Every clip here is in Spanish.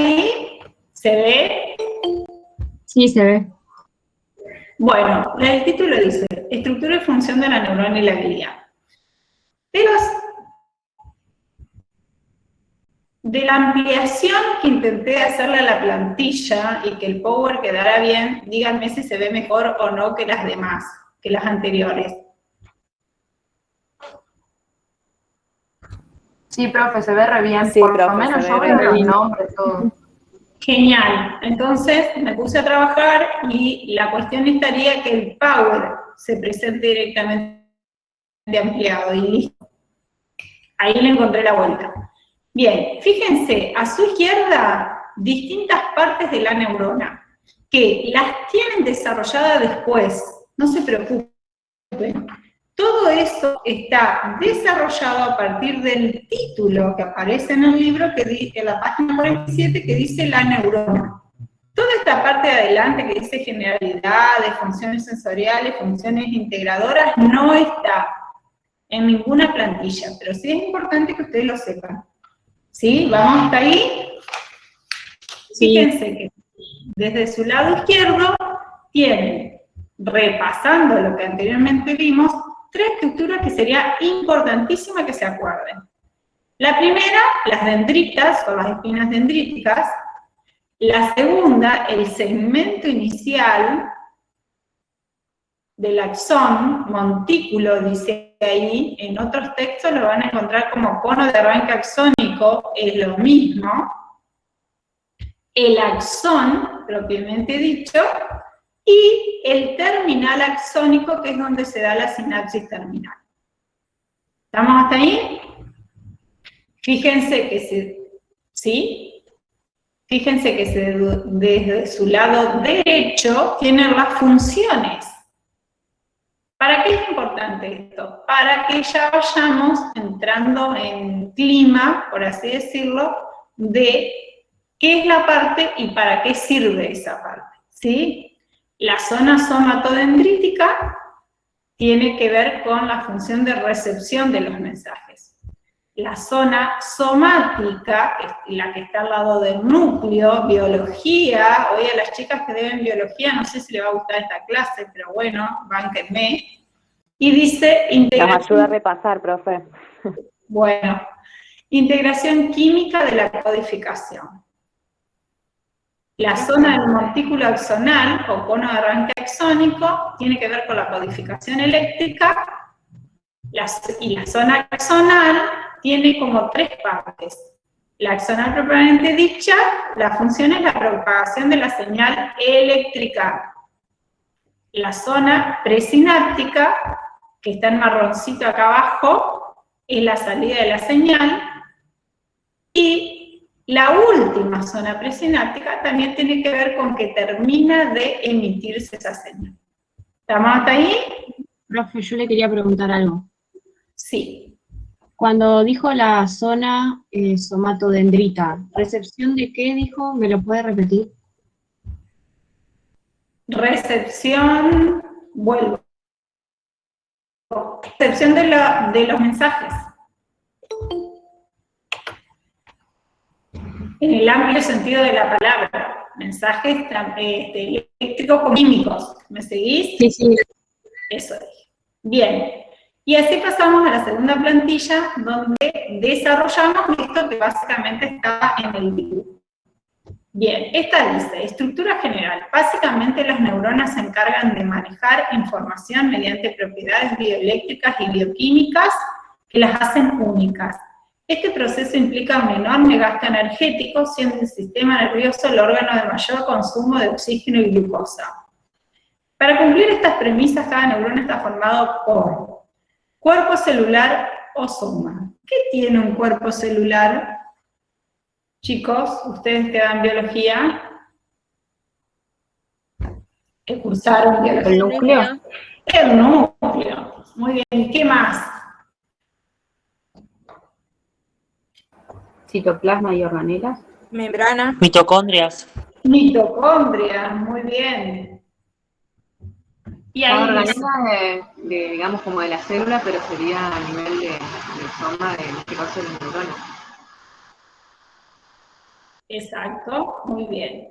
ahí? ¿Se ve? Sí, se ve. Bueno, el título dice, estructura y función de la neurona y la glía. De la ampliación que intenté hacerle a la plantilla y que el Power quedara bien, díganme si se ve mejor o no que las demás, que las anteriores. Sí, profe, se ve re bien. Sí, Por lo profe, menos se yo ve veo re los bien. nombres, todo. Genial. Entonces me puse a trabajar y la cuestión estaría que el Power se presente directamente ampliado y listo. Ahí le encontré la vuelta. Bien, fíjense, a su izquierda, distintas partes de la neurona, que las tienen desarrolladas después, no se preocupen. Todo eso está desarrollado a partir del título que aparece en el libro, en la página 47, que dice la neurona. Toda esta parte de adelante que dice generalidades, funciones sensoriales, funciones integradoras, no está en ninguna plantilla, pero sí es importante que ustedes lo sepan. ¿Sí? ¿Vamos hasta ahí? Sí. Fíjense que desde su lado izquierdo tienen, repasando lo que anteriormente vimos, tres estructuras que sería importantísima que se acuerden. La primera, las dendritas, o las espinas dendríticas. La segunda, el segmento inicial del axón, montículo, dice ahí, en otros textos lo van a encontrar como cono de arranque axónico, es lo mismo. El axón, propiamente dicho, y el terminal axónico, que es donde se da la sinapsis terminal. ¿Estamos hasta ahí? Fíjense que ¿sí? Fíjense que desde su lado derecho tienen las funciones. ¿Para qué es importante esto? Para que ya vayamos entrando en clima, por así decirlo, de qué es la parte y para qué sirve esa parte, ¿sí? La zona somatodendrítica tiene que ver con la función de recepción de los mensajes. La zona somática, la que está al lado del núcleo, biología, hoy a las chicas que deben biología, no sé si les va a gustar esta clase, pero bueno, bánquenme. Y dice integración. Nos ayuda a repasar, profe. Bueno, integración química de la codificación. La zona del montículo axonal, o cono de arranque axónico, tiene que ver con la codificación eléctrica, y la zona axonal tiene como tres partes. La axonal propiamente dicha, la función es la propagación de la señal eléctrica. La zona presináptica, que está en marroncito acá abajo, es la salida de la señal, y la última zona presináptica también tiene que ver con que termina de emitirse esa señal. ¿Estamos hasta ahí? Profe, yo le quería preguntar algo. Sí. Cuando dijo la zona somatodendrita, ¿recepción de qué dijo? ¿Me lo puede repetir? Recepción, vuelvo. Recepción de los mensajes. En el amplio sentido de la palabra. Mensajes eléctricos químicos. ¿Me seguís? Sí, sí. Eso dije. Bien. Y así pasamos a la segunda plantilla, donde desarrollamos esto que básicamente está en el dibujo. Bien, esta dice, estructura general. Básicamente las neuronas se encargan de manejar información mediante propiedades bioeléctricas y bioquímicas que las hacen únicas. Este proceso implica un enorme gasto energético, siendo el sistema nervioso el órgano de mayor consumo de oxígeno y glucosa. Para cumplir estas premisas, cada neurona está formado por cuerpo celular o soma. ¿Qué tiene un cuerpo celular? Chicos, ustedes que dan biología, que cursaron biología. ¿El núcleo? El núcleo. Muy bien, ¿qué más? Citoplasma y organelas. Membrana. Mitocondrias. Mitocondria, muy bien. Y Son ahí organelas digamos, como de la célula, pero sería a nivel de soma, en este caso de la neurona. Exacto, muy bien.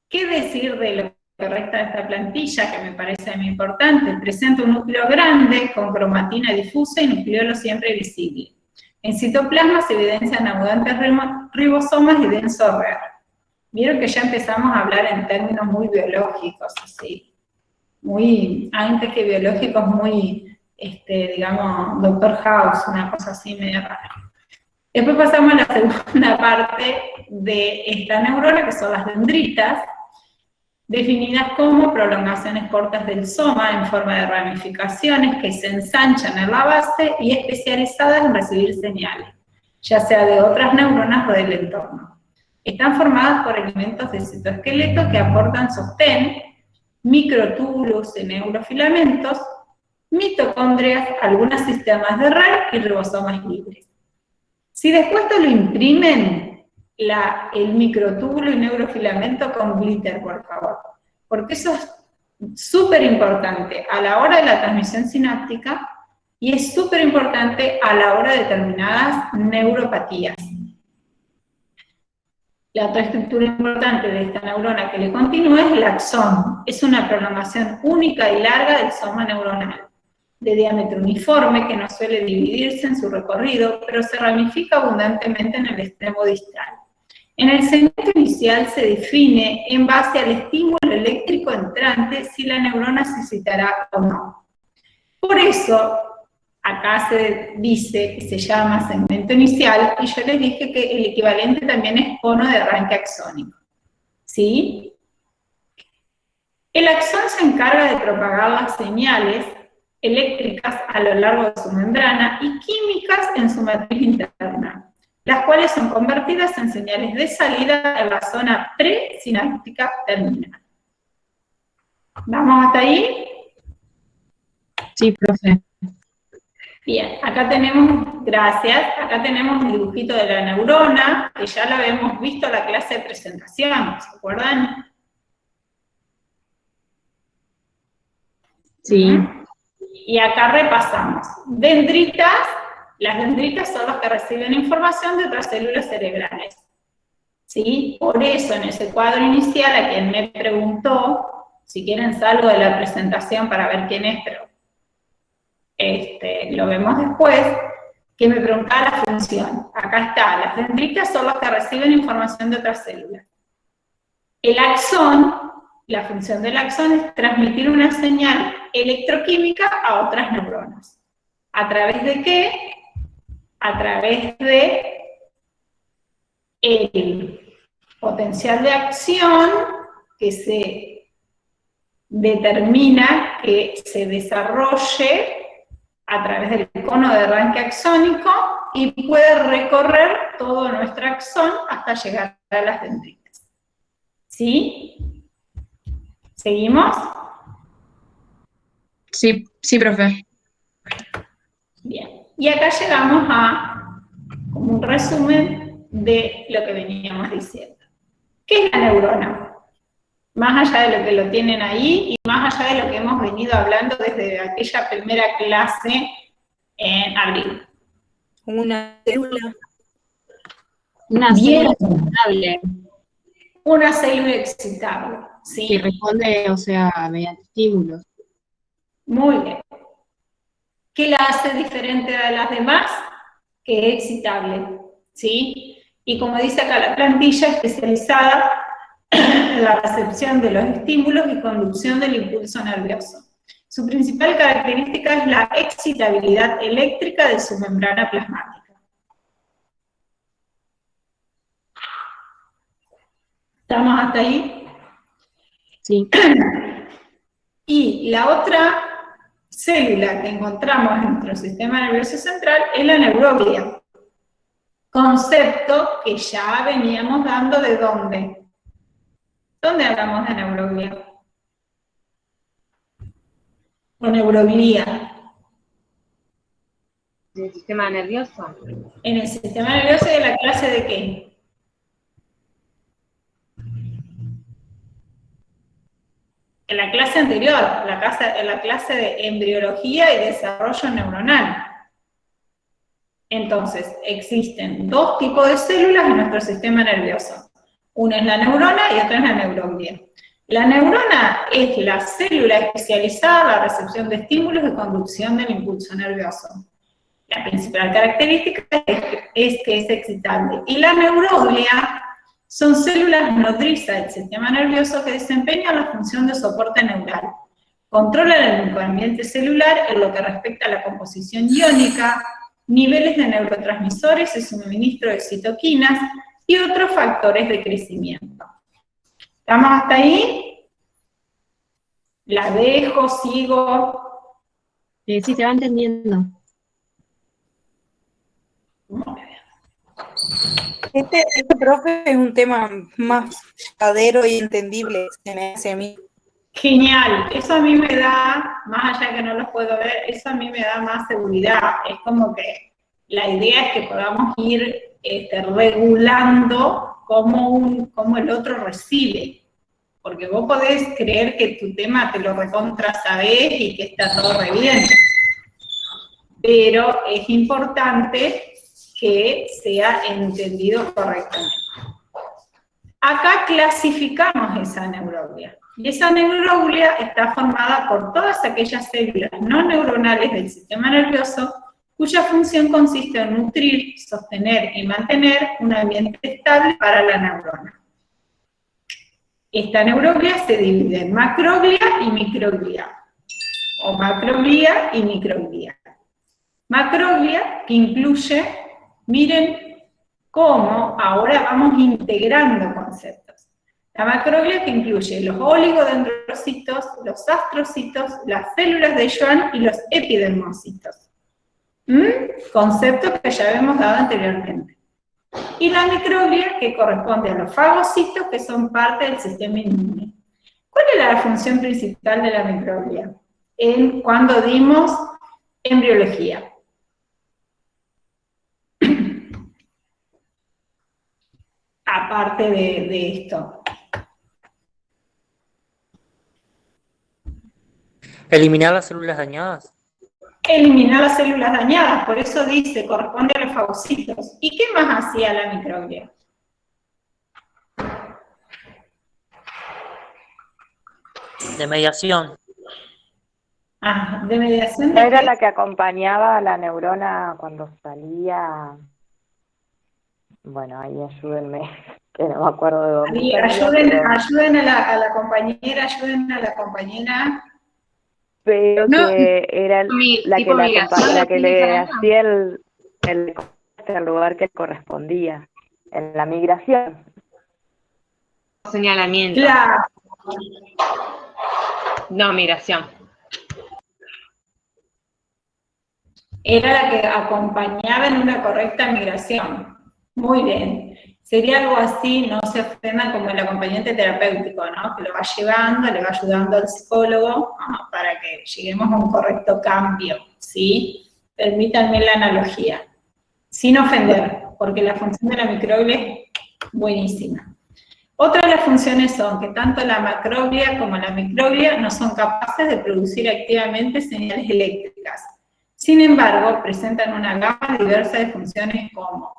¿Qué decir de lo que resta de esta plantilla, que me parece muy importante? Presenta un núcleo grande con cromatina difusa y nucleolo siempre visible. En citoplasma se evidencian abundantes ribosomas y denso RER. Vieron que ya empezamos a hablar en términos muy biológicos, así, muy, antes que biológicos, muy, digamos, Dr. House, una cosa así media rara. Después pasamos a la segunda parte de esta neurona, que son las dendritas, definidas como prolongaciones cortas del soma en forma de ramificaciones que se ensanchan en la base y especializadas en recibir señales, ya sea de otras neuronas o del entorno. Están formadas por elementos del citoesqueleto que aportan sostén, microtúbulos y neurofilamentos, mitocondrias, algunos sistemas de RER y ribosomas libres. Si después te lo imprimen, el microtúbulo y neurofilamento con glitter, por favor, porque eso es súper importante a la hora de la transmisión sináptica y es súper importante a la hora de determinadas neuropatías. La otra estructura importante de esta neurona que le continúa es el axón. Es una prolongación única y larga del soma neuronal, de diámetro uniforme, que no suele dividirse en su recorrido, pero se ramifica abundantemente en el extremo distal. En el segmento inicial se define en base al estímulo eléctrico entrante si la neurona se excitará o no. Por eso, acá se dice que se llama segmento inicial, y yo les dije que el equivalente también es cono de arranque axónico. ¿Sí? El axón se encarga de propagar las señales eléctricas a lo largo de su membrana y químicas en su matriz interna, las cuales son convertidas en señales de salida en la zona presináptica terminal. ¿Vamos hasta ahí? Sí, profe. Bien, acá tenemos, gracias, acá tenemos un dibujito de la neurona, que ya lo habíamos visto en la clase de presentación, ¿se acuerdan? Sí. Y acá repasamos. Dendritas, las dendritas son las que reciben información de otras células cerebrales. ¿Sí? Por eso en ese cuadro inicial, a quien me preguntó, si quieren salgo de la presentación para ver quién es, pero lo vemos después, que me preguntaba la función. Acá está, las dendritas son las que reciben información de otras células. El axón, la función del axón es transmitir una señal electroquímica a otras neuronas. ¿A través de qué? A través de el potencial de acción que se determina que se desarrolle a través del cono de arranque axónico y puede recorrer todo nuestro axón hasta llegar a las dendritas. ¿Sí? ¿Seguimos? Sí, sí, profe. Bien. Y acá llegamos a como un resumen de lo que veníamos diciendo. ¿Qué es la neurona? Más allá de lo que lo tienen ahí y más allá de lo que hemos venido hablando desde aquella primera clase en abril. Una célula. Una célula excitable Una célula excitable, ¿sí? que responde, o sea, mediante estímulos. Muy bien. ¿Qué la hace diferente a las demás? Que es excitable, ¿sí? Y como dice acá la plantilla, especializada en la recepción de los estímulos y conducción del impulso nervioso. Su principal característica es la excitabilidad eléctrica de su membrana plasmática. ¿Estamos hasta ahí? Sí. Y la otra célula que encontramos en nuestro sistema nervioso central es la neuroglia. Concepto que ya veníamos dando de dónde. ¿Dónde hablamos de neuroglia? O neuroglía. ¿Del sistema nervioso? En el sistema nervioso de la clase de qué? En la clase anterior, en la clase de embriología y desarrollo neuronal. Entonces, existen dos tipos de células en nuestro sistema nervioso. Una es la neurona y otra es la neuroglia. La neurona es la célula especializada en la recepción de estímulos y conducción del impulso nervioso. La principal característica es que es excitante. Y la neuroglia son células nodrizas del sistema nervioso que desempeñan la función de soporte neural. Controlan el microambiente celular en lo que respecta a la composición iónica, niveles de neurotransmisores y suministro de citoquinas y otros factores de crecimiento. ¿Estamos hasta ahí? ¿La dejo? ¿Sigo? Sí, se va entendiendo. Muy bien. Este profe es un tema más llevadero y entendible, se me hace a mí. Genial, eso a mí me da, más allá de que no los puedo ver, eso a mí me da más seguridad. Es como que la idea es que podamos ir regulando cómo el otro recibe. Porque vos podés creer que tu tema te lo recontra sabés y que está todo re bien. Pero es importante que sea entendido correctamente. Acá clasificamos esa neuroglia. Y esa neuroglia está formada por todas aquellas células no neuronales del sistema nervioso cuya función consiste en nutrir, sostener y mantener un ambiente estable para la neurona. Esta neuroglia se divide en macroglia y microglia, o macroglia y microglia. Macroglia que incluye, miren cómo ahora vamos integrando conceptos. La macroglia que incluye los oligodendrocitos, los astrocitos, las células de Schwann y los epidermocitos. Conceptos que ya habíamos dado anteriormente. Y la microglia que corresponde a los fagocitos que son parte del sistema inmune. ¿Cuál es la función principal de la microglia? Cuando dimos embriología. Aparte de esto. ¿Eliminar las células dañadas? Eliminar las células dañadas, por eso dice, corresponde a los fagocitos. ¿Y qué más hacía la microglia? De mediación. Ah, de mediación de Era qué? la que acompañaba a la neurona cuando salía. Bueno, ahí ayúdenme, que no me acuerdo de dónde. Ahí, ayuden a la compañera, ayuden a la compañera. Pero No, que era la que, tipo migración, la que le tiene que hacía el lugar que correspondía en la migración. Señalamiento. Claro, No, migración. era la que acompañaba en una correcta migración. Muy bien. Sería algo así, no se ofendan, como el acompañante terapéutico, ¿no? Que lo va llevando, le va ayudando al psicólogo para que lleguemos a un correcto cambio, ¿sí? Permítanme la analogía. Sin ofender, porque la función de la microglia es buenísima. Otras de las funciones son que tanto la macroglia como la microglia no son capaces de producir activamente señales eléctricas. Sin embargo, presentan una gama diversa de funciones como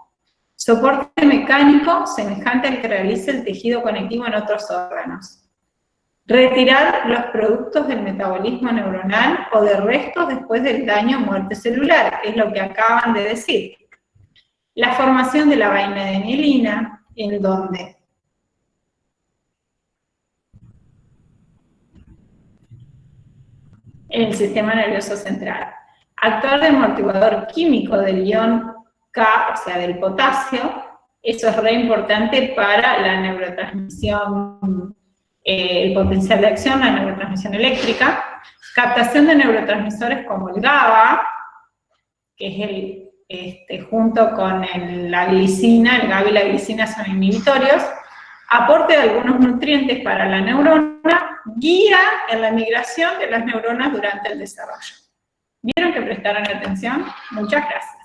soporte mecánico semejante al que realiza el tejido conectivo en otros órganos. Retirar los productos del metabolismo neuronal o de restos después del daño o muerte celular, es lo que acaban de decir. La formación de la vaina de mielina, en donde en el sistema nervioso central. Actuar de amortiguador químico del ion K, o sea, del potasio, eso es re importante para la neurotransmisión, el potencial de acción, la neurotransmisión eléctrica, captación de neurotransmisores como el GABA, que es junto con la glicina, el GABA y la glicina son inhibitorios, aporte de algunos nutrientes para la neurona, guía en la migración de las neuronas durante el desarrollo. ¿Vieron que prestaron atención? Muchas gracias.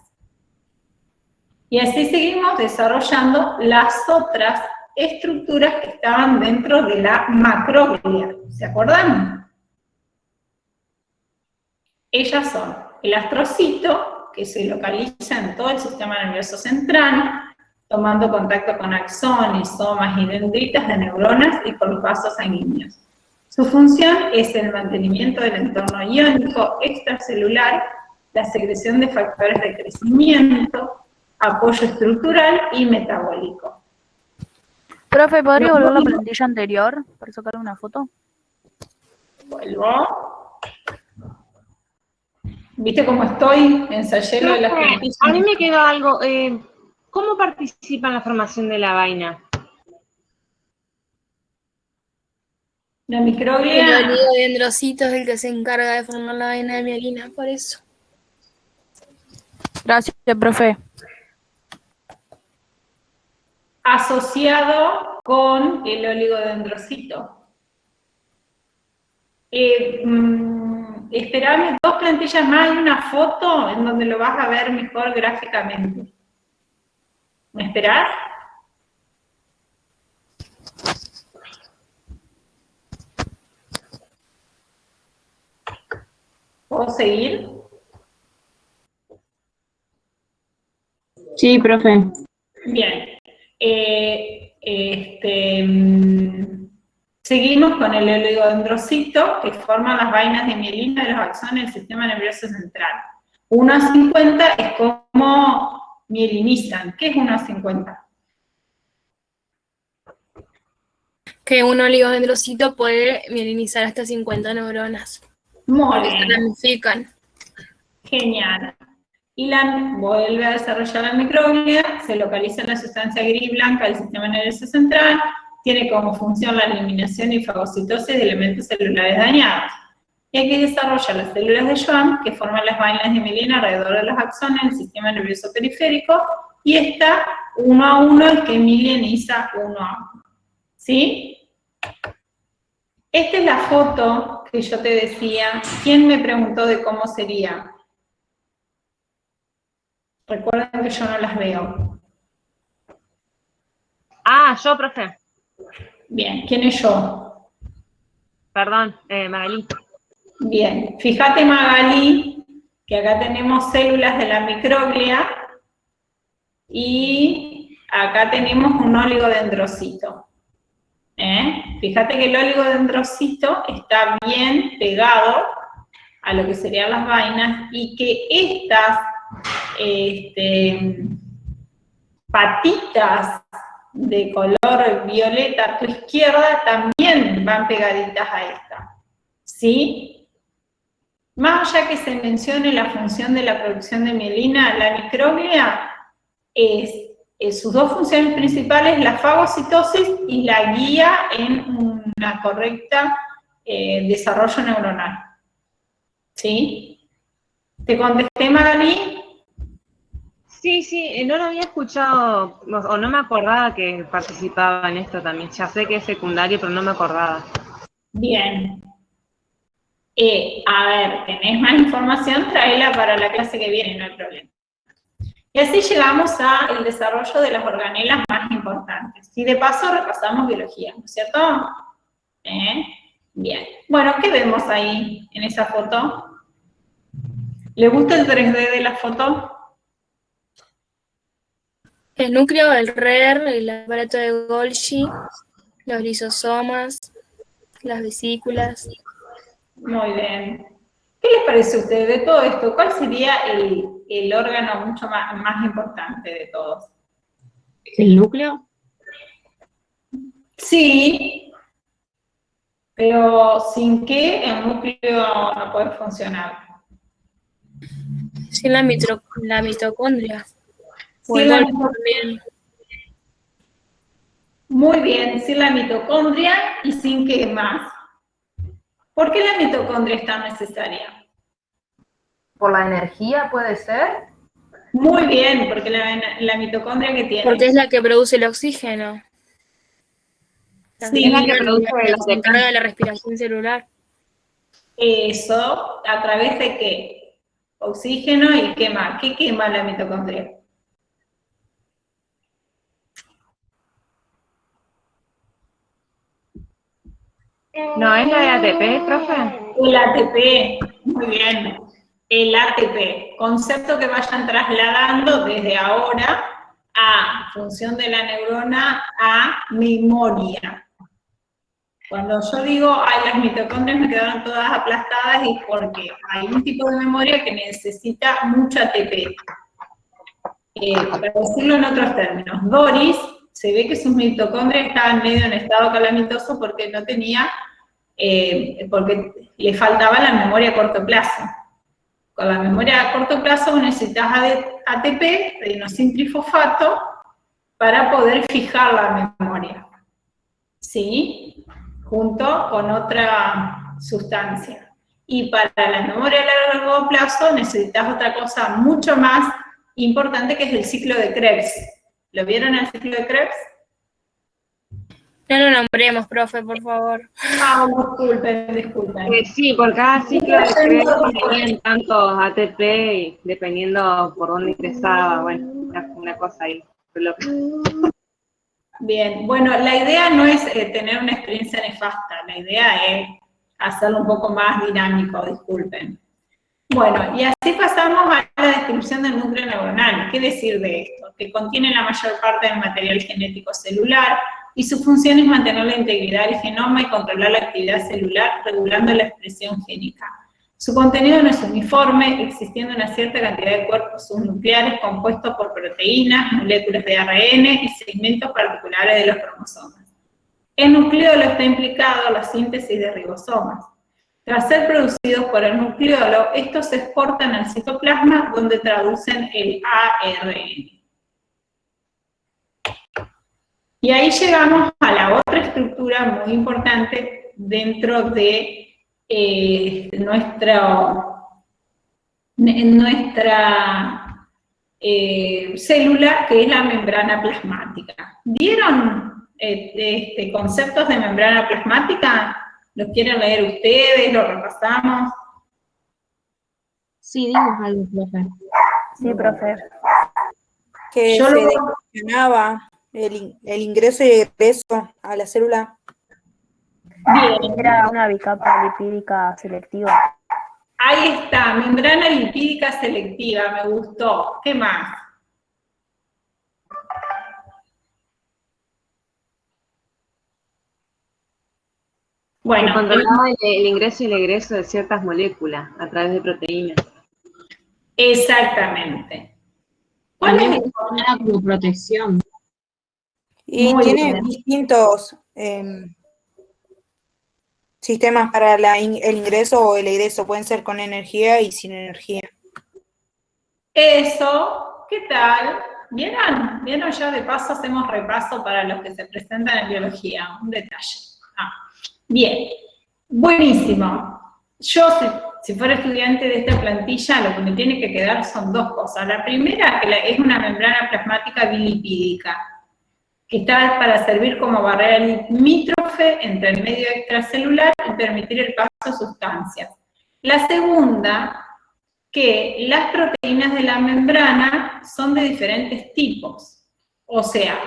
Y así seguimos desarrollando las otras estructuras que estaban dentro de la macroglia. ¿Se acuerdan? Ellas son el astrocito, que se localiza en todo el sistema nervioso central, tomando contacto con axones, somas y dendritas de neuronas y por los vasos sanguíneos. Su función es el mantenimiento del entorno iónico extracelular, la secreción de factores de crecimiento, apoyo estructural y metabólico. Profe, ¿podría volver a la plantilla anterior para sacar una foto? Vuelvo. ¿Viste cómo estoy? Ensayé lo de las Profe, plantillas. a mí me quedó algo. ¿Cómo participa en la formación de la vaina? La El microglia. oligodendrocito es el que se encarga de formar la vaina de mielina, por eso. Gracias, profe. Asociado con el oligodendrocito. Esperame 2 plantillas más y una foto en donde lo vas a ver mejor gráficamente. ¿Me esperás? ¿Puedo seguir? Sí, profe. Bien. Seguimos con el oligodendrocito que forman las vainas de mielina de los axones del sistema nervioso central. 1,50 es como mielinizan. ¿Qué es 1,50? Que un oligodendrocito puede mielinizar hasta 50 neuronas. Muy Porque se bien. ramifican. Genial. Y vuelve a desarrollar la microglia, se localiza en la sustancia gris blanca del sistema nervioso central, tiene como función la eliminación y fagocitosis de elementos celulares dañados. Y aquí desarrolla las células de Schwann, que forman las vainas de mielina alrededor de los axones del sistema nervioso periférico, y está 1 a 1 el que mieliniza 1 a 1. ¿Sí? Esta es la foto que yo te decía. ¿Quién me preguntó de cómo sería? Recuerden que yo no las veo. Ah, yo, profe. Bien, ¿quién es yo? Perdón, Magalí. Bien, fíjate Magalí, que acá tenemos células de la microglia y acá tenemos un oligodendrocito. Fíjate que el oligodendrocito está bien pegado a lo que serían las vainas y que estas patitas de color violeta a tu izquierda también van pegaditas a esta, ¿sí? Más allá que se mencione la función de la producción de mielina, la microglia sus 2 funciones principales, la fagocitosis y la guía en una correcta desarrollo neuronal, ¿sí? ¿Te contesté, Magali? Sí, no lo había escuchado, o no me acordaba que participaba en esto también. Ya sé que es secundario, pero no me acordaba. Bien. A ver, ¿tenés más información? Tráela para la clase que viene, no hay problema. Y así llegamos al desarrollo de las organelas más importantes. Y de paso repasamos biología, ¿no es cierto? Bien. Bueno, ¿qué vemos ahí en esa foto? ¿Le gusta el 3D de la foto? El núcleo, el RER, el aparato de Golgi, los lisosomas, las vesículas. Muy bien. ¿Qué les parece a ustedes de todo esto? ¿Cuál sería el órgano mucho más importante de todos? ¿El núcleo? Sí, pero sin qué el núcleo no puede funcionar. Sin la mitocondria. O Sin el la Golgi mito- también. Muy bien, sin la mitocondria y sin qué más. ¿Por qué la mitocondria es tan necesaria? ¿Por la energía puede ser? Muy bien, porque la mitocondria que tiene. Porque es la que produce el oxígeno. Sí, Es la que produce los se encarga de la respiración celular. eso, ¿a través de qué? Oxígeno y qué más. ¿Qué quema la mitocondria? ¿No es la de ATP, profe? El ATP, muy bien. El ATP, concepto que vayan trasladando desde ahora a función de la neurona a memoria. Cuando yo digo, ay, las mitocondrias me quedaron todas aplastadas, es porque hay un tipo de memoria que necesita mucho ATP. Para decirlo en otros términos, Doris se ve que sus mitocondrias estaban medio en estado calamitoso porque no tenía, porque le faltaba la memoria a corto plazo. Con la memoria a corto plazo necesitas ATP, adenosintrifosfato, para poder fijar la memoria, ¿sí? Junto con otra sustancia. Y para la memoria a largo plazo necesitas otra cosa mucho más importante, que es el ciclo de Krebs. ¿Lo vieron el ciclo de Krebs? No lo nombremos, profe, por favor. Ah, disculpen. Sí, por cada ciclo de Krebs tenían tantos ATP, y dependiendo por dónde ingresaba, bueno, una cosa ahí. Bien, bueno, la idea no es tener una experiencia nefasta, la idea es hacerlo un poco más dinámico, disculpen. Bueno, y así pasamos a la descripción del núcleo neuronal. ¿Qué decir de esto? Que contiene la mayor parte del material genético celular y su función es mantener la integridad del genoma y controlar la actividad celular, regulando la expresión génica. Su contenido no es uniforme, existiendo una cierta cantidad de cuerpos subnucleares compuestos por proteínas, moléculas de ARN y segmentos particulares de los cromosomas. El nucleolo está implicado en la síntesis de ribosomas. Tras ser producidos por el nucleolo, estos se exportan al citoplasma, donde traducen el ARN. Y ahí llegamos a la otra estructura muy importante dentro de nuestra célula, que es la membrana plasmática. ¿Vieron conceptos de membrana plasmática? ¿Los quieren leer ustedes? ¿Los repasamos? Sí, dimos algo, profe. Sí, profe. Que Yo se lo- descripcionaba el ingreso y egreso a la célula. Bien, Era una bicapa lipídica selectiva. ahí está, membrana lipídica selectiva, me gustó. ¿Qué más? Bueno, Controlaba el ingreso y el egreso de ciertas moléculas a través de proteínas. exactamente. ¿Cuál También es el funciona como protección. Y Muy tiene bien. distintos sistemas para el ingreso o el egreso. Pueden ser con energía y sin energía. Eso, ¿qué tal? ¿Vieron? ¿Vieron? Ya de paso hacemos repaso para los que se presentan en biología, un detalle. Bien, buenísimo. Yo, si fuera estudiante de esta plantilla, lo que me tiene que quedar son dos cosas. La primera, que es una membrana plasmática bilipídica, que está para servir como barrera limítrofe entre el medio extracelular y permitir el paso de sustancias. La segunda, que las proteínas de la membrana son de diferentes tipos. O sea,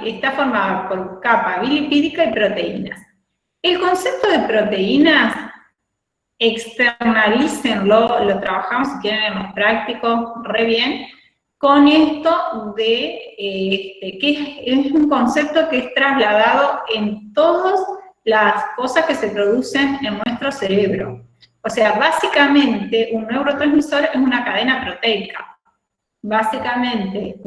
está formada por capa bilipídica y proteínas. El concepto de proteínas, externalícenlo, lo trabajamos si quieren en los prácticos, re bien, con esto de que es un concepto que es trasladado en todas las cosas que se producen en nuestro cerebro. O sea, básicamente un neurotransmisor es una cadena proteica. Básicamente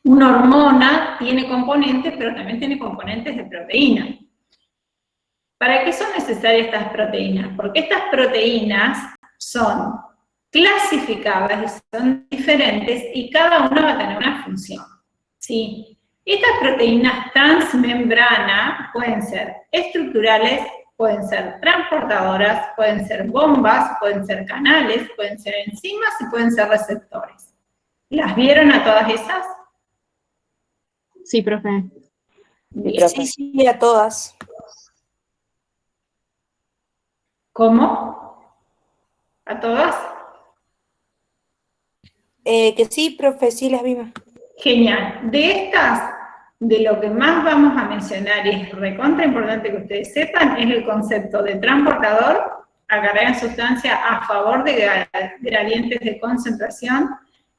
una hormona tiene componentes, pero también tiene componentes de proteína. ¿Para qué son necesarias estas proteínas? Porque estas proteínas son clasificadas y son diferentes y cada una va a tener una función, ¿sí? Estas proteínas transmembrana pueden ser estructurales, pueden ser transportadoras, pueden ser bombas, pueden ser canales, pueden ser enzimas y pueden ser receptores. ¿Las vieron a todas esas? Sí, profe. Sí, a todas. ¿Cómo? ¿A todas? Que sí, profe, sí las vimos. Genial. De estas, de lo que más vamos a mencionar, y es recontra importante que ustedes sepan, es el concepto de transportador, acarrean sustancia a favor de gradientes de concentración,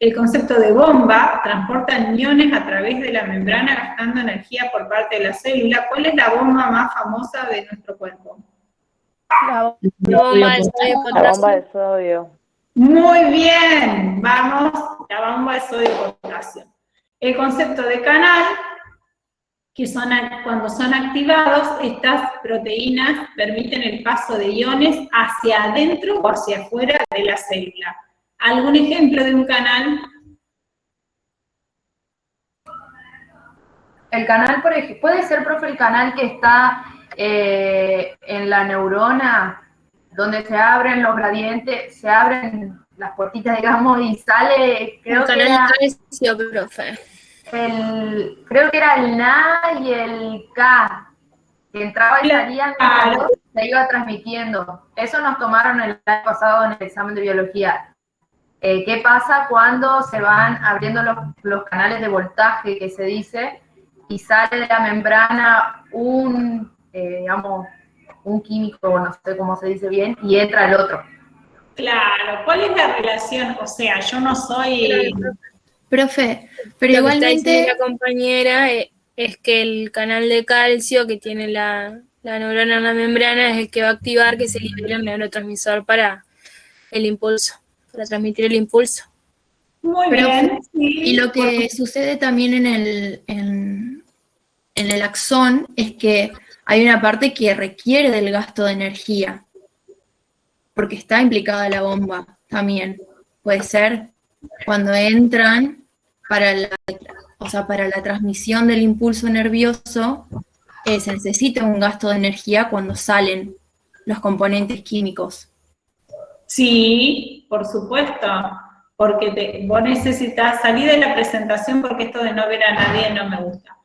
El concepto de bomba transporta iones a través de la membrana gastando energía por parte de la célula. ¿Cuál es la bomba más famosa de nuestro cuerpo? La Bomba de sodio y La potasio. bomba de sodio. Muy bien, vamos, la bomba de sodio y potasio. El concepto de canal, que cuando son activados, estas proteínas permiten el paso de iones hacia adentro o hacia afuera de la célula. ¿Algún ejemplo de un canal? El canal, por ejemplo, puede ser, profe, el canal que está en la neurona, donde se abren los gradientes, se abren las puertitas, digamos, y sale, creo El que canal era de calcio, profe. creo que era el NA y el K, que entraba y salía mientras se iba transmitiendo. Eso nos tomaron el año pasado en el examen de biología. ¿Qué pasa cuando se van abriendo los canales de voltaje, que se dice, y sale de la membrana digamos, un químico, no sé cómo se dice bien, y entra el otro? Claro, ¿cuál es la relación? O sea, yo no soy... Profe, pero Lo que está diciendo igualmente, la compañera es que el canal de calcio que tiene la neurona en la membrana es el que va a activar que se libere el neurotransmisor para el impulso, para transmitir el impulso. Muy Pero, bien, sí. y lo que sucede también en el axón es que hay una parte que requiere del gasto de energía, porque está implicada la bomba también. Puede ser cuando entran para la transmisión del impulso nervioso, se necesita un gasto de energía cuando salen los componentes químicos. Sí, por supuesto, porque vos necesitas salir de la presentación, porque esto de no ver a nadie no me gusta.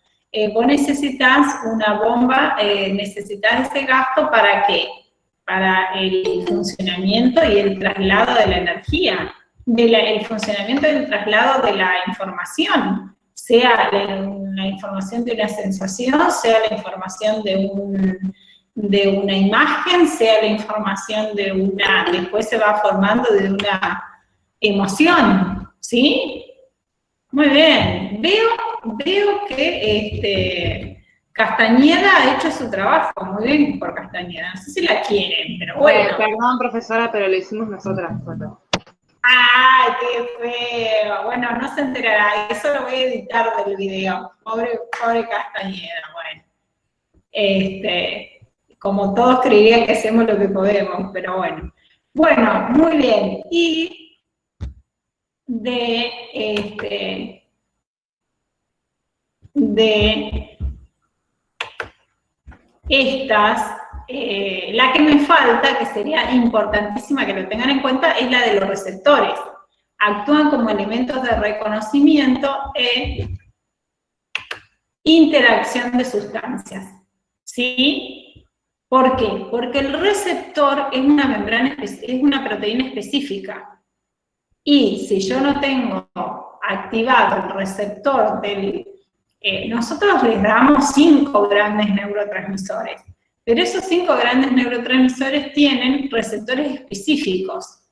Vos necesitas una bomba, necesitas ese gasto, ¿para qué? Para el funcionamiento y el traslado de la energía, el funcionamiento y el traslado de la información, sea la información de una sensación, sea la información de una imagen, sea la información después se va formando de una emoción, ¿sí? Muy bien, veo que Castañeda ha hecho su trabajo, muy bien por Castañeda, no sé si la quieren, pero bueno. Perdón, profesora, pero lo hicimos nosotras solo. ¡Ay, qué feo! Bueno, no se enterará, eso lo voy a editar del video, pobre Castañeda, bueno. Como todos creerían que hacemos lo que podemos, pero bueno. Bueno, muy bien, y de estas, la que me falta, que sería importantísima que lo tengan en cuenta, es la de los receptores. Actúan como elementos de reconocimiento e interacción de sustancias, ¿sí? ¿Por qué? Porque el receptor es una membrana, es una proteína específica. Y si yo no tengo activado el receptor nosotros les damos 5 grandes neurotransmisores, pero esos 5 grandes neurotransmisores tienen receptores específicos.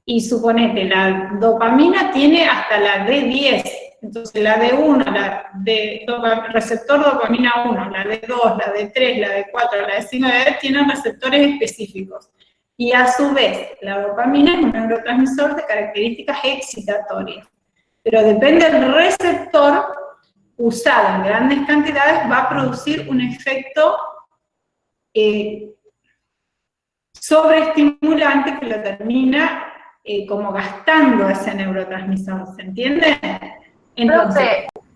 Y suponete, la dopamina tiene hasta la D10, entonces la D1, receptor dopamina 1, la D2, la D3, la D4, la D5, la D10 tienen receptores específicos. Y a su vez, la dopamina es un neurotransmisor de características excitatorias. Pero depende del receptor, usado en grandes cantidades, va a producir un efecto sobreestimulante que lo termina como gastando ese neurotransmisor, ¿se entiende? Entonces, Profe,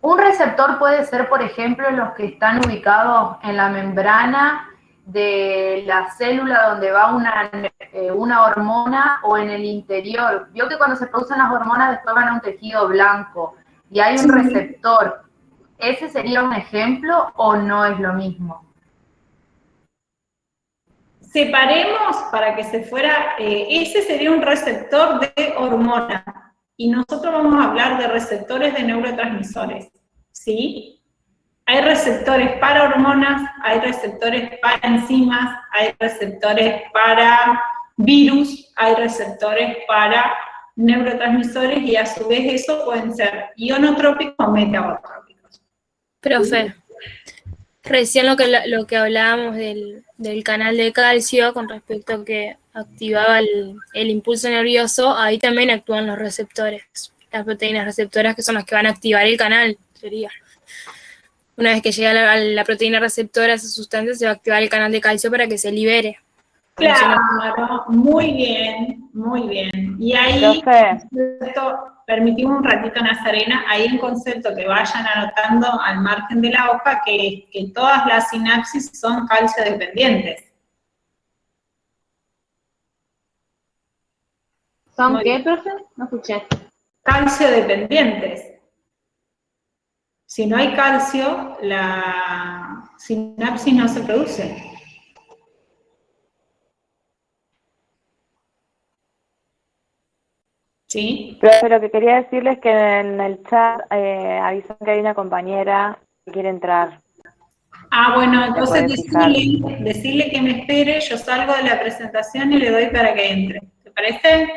un receptor puede ser, por ejemplo, los que están ubicados en la membrana de la célula donde va una hormona, o en el interior. Vio que cuando se producen las hormonas después van a un tejido blanco y hay un receptor. ¿Ese sería un ejemplo o no es lo mismo? separemos para que se fuera, ese sería un receptor de hormona, y nosotros vamos a hablar de receptores de neurotransmisores, ¿sí? Hay receptores para hormonas, hay receptores para enzimas, hay receptores para virus, hay receptores para neurotransmisores y a su vez eso pueden ser ionotrópicos o metabotrópicos. Profe, recién lo que hablábamos del canal de calcio con respecto a que activaba el impulso nervioso, ahí también actúan los receptores, las proteínas receptoras que son las que van a activar el canal, sería. Una vez que llega la proteína receptora a esa sustancia, se va a activar el canal de calcio para que se libere. Claro, muy bien, muy bien. Y ahí, permitimos un ratito, Nazarena, hay un concepto que vayan anotando al margen de la hoja, que es que todas las sinapsis son calcio dependientes. ¿Son qué, profe? No escuché. Calcio dependientes. Si no hay calcio, la sinapsis no se produce. ¿Sí? Pero lo que quería decirles es que en el chat avisan que hay una compañera que quiere entrar. Ah, bueno, entonces puede fijar. decirle que me espere, yo salgo de la presentación y le doy para que entre. ¿Te parece?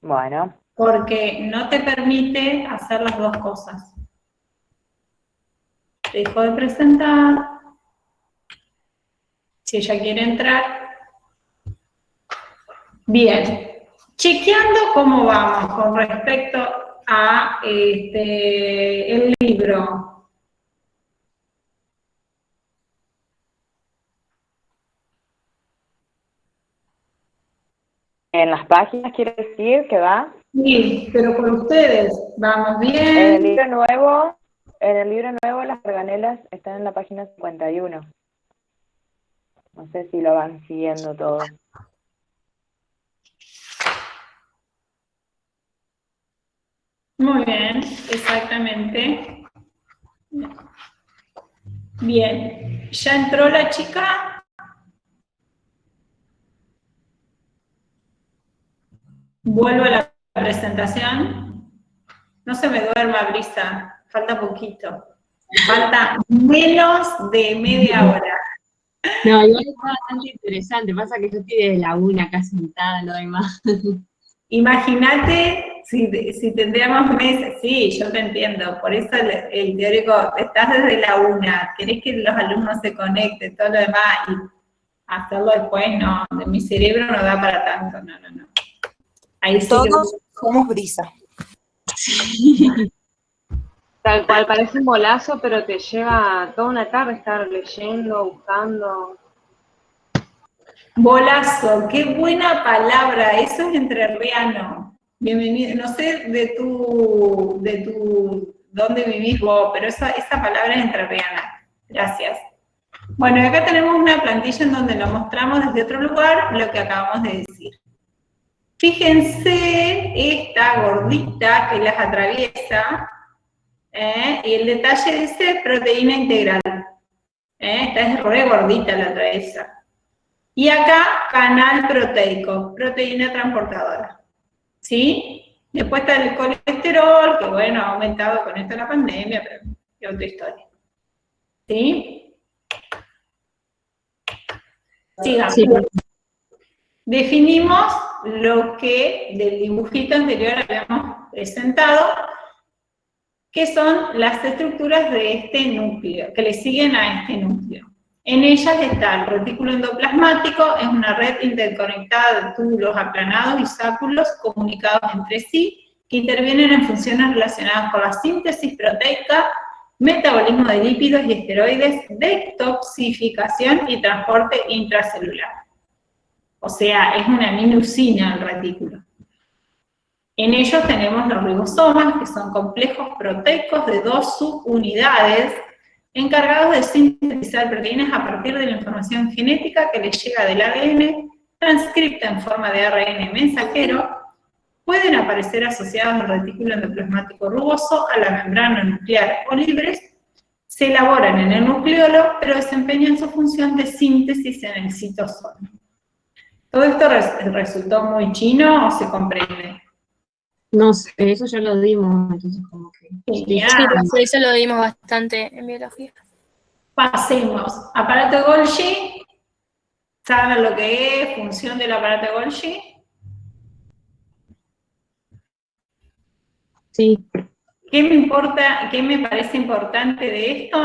Bueno. Porque no te permite hacer las dos cosas. Te dejo de presentar. Si ella quiere entrar. Bien. Chequeando cómo vamos con respecto a el libro. En las páginas quiere decir que va. Sí, pero por ustedes, ¿vamos bien? En el libro nuevo las organelas están en la página 51. No sé si lo van siguiendo todo. Muy bien, exactamente. Bien, ¿ya entró la chica? Vuelvo a la presentación. No se me duerma, Brisa, falta poquito. Falta menos de media hora. No, igual está bastante interesante, pasa que yo estoy desde la una acá sentada, lo demás. Imagínate si tendríamos meses, sí, yo te entiendo, por eso el teórico, estás desde la una, querés que los alumnos se conecten, todo lo demás, y hacerlo después, no, de mi cerebro no da para tanto, no. Ahí sí Todos somos Brisa. Tal cual, parece un bolazo, pero te lleva toda una tarde estar leyendo, buscando. Bolazo, qué buena palabra, eso es entrerriano. Bienvenido, no sé dónde vivís vos, pero esa palabra es entrerriana. Gracias. Bueno, acá tenemos una plantilla en donde nos mostramos desde otro lugar lo que acabamos de decir. Fíjense esta gordita que las atraviesa, y el detalle dice proteína integral. Esta es re gordita la atraviesa. Y acá, canal proteico, proteína transportadora. ¿Sí? Después está el colesterol, que bueno, ha aumentado con esto de la pandemia, pero es otra historia. ¿Sí? Sigamos. Sí. Definimos lo que del dibujito anterior habíamos presentado, que son las estructuras de este núcleo, que le siguen a este núcleo. En ellas está el retículo endoplasmático, es una red interconectada de túbulos aplanados y sáculos comunicados entre sí, que intervienen en funciones relacionadas con la síntesis proteica, metabolismo de lípidos y esteroides, detoxificación y transporte intracelular. O sea, es una mini usina el retículo. En ellos tenemos los ribosomas, que son complejos proteicos de 2 subunidades, encargados de sintetizar proteínas a partir de la información genética que les llega del ADN, transcripta en forma de ARN mensajero. Pueden aparecer asociados al retículo endoplasmático rugoso, a la membrana nuclear o libres, se elaboran en el nucleolo, pero desempeñan su función de síntesis en el citosol. ¿Todo esto resultó muy chino o se comprende? No sé, eso ya lo dimos, entonces como que... Genial. Sí, eso lo dimos bastante en biología. Pasemos. Aparato de Golgi. ¿Saben lo que es? Función del aparato de Golgi. Sí. ¿Qué me importa, qué me parece importante de esto?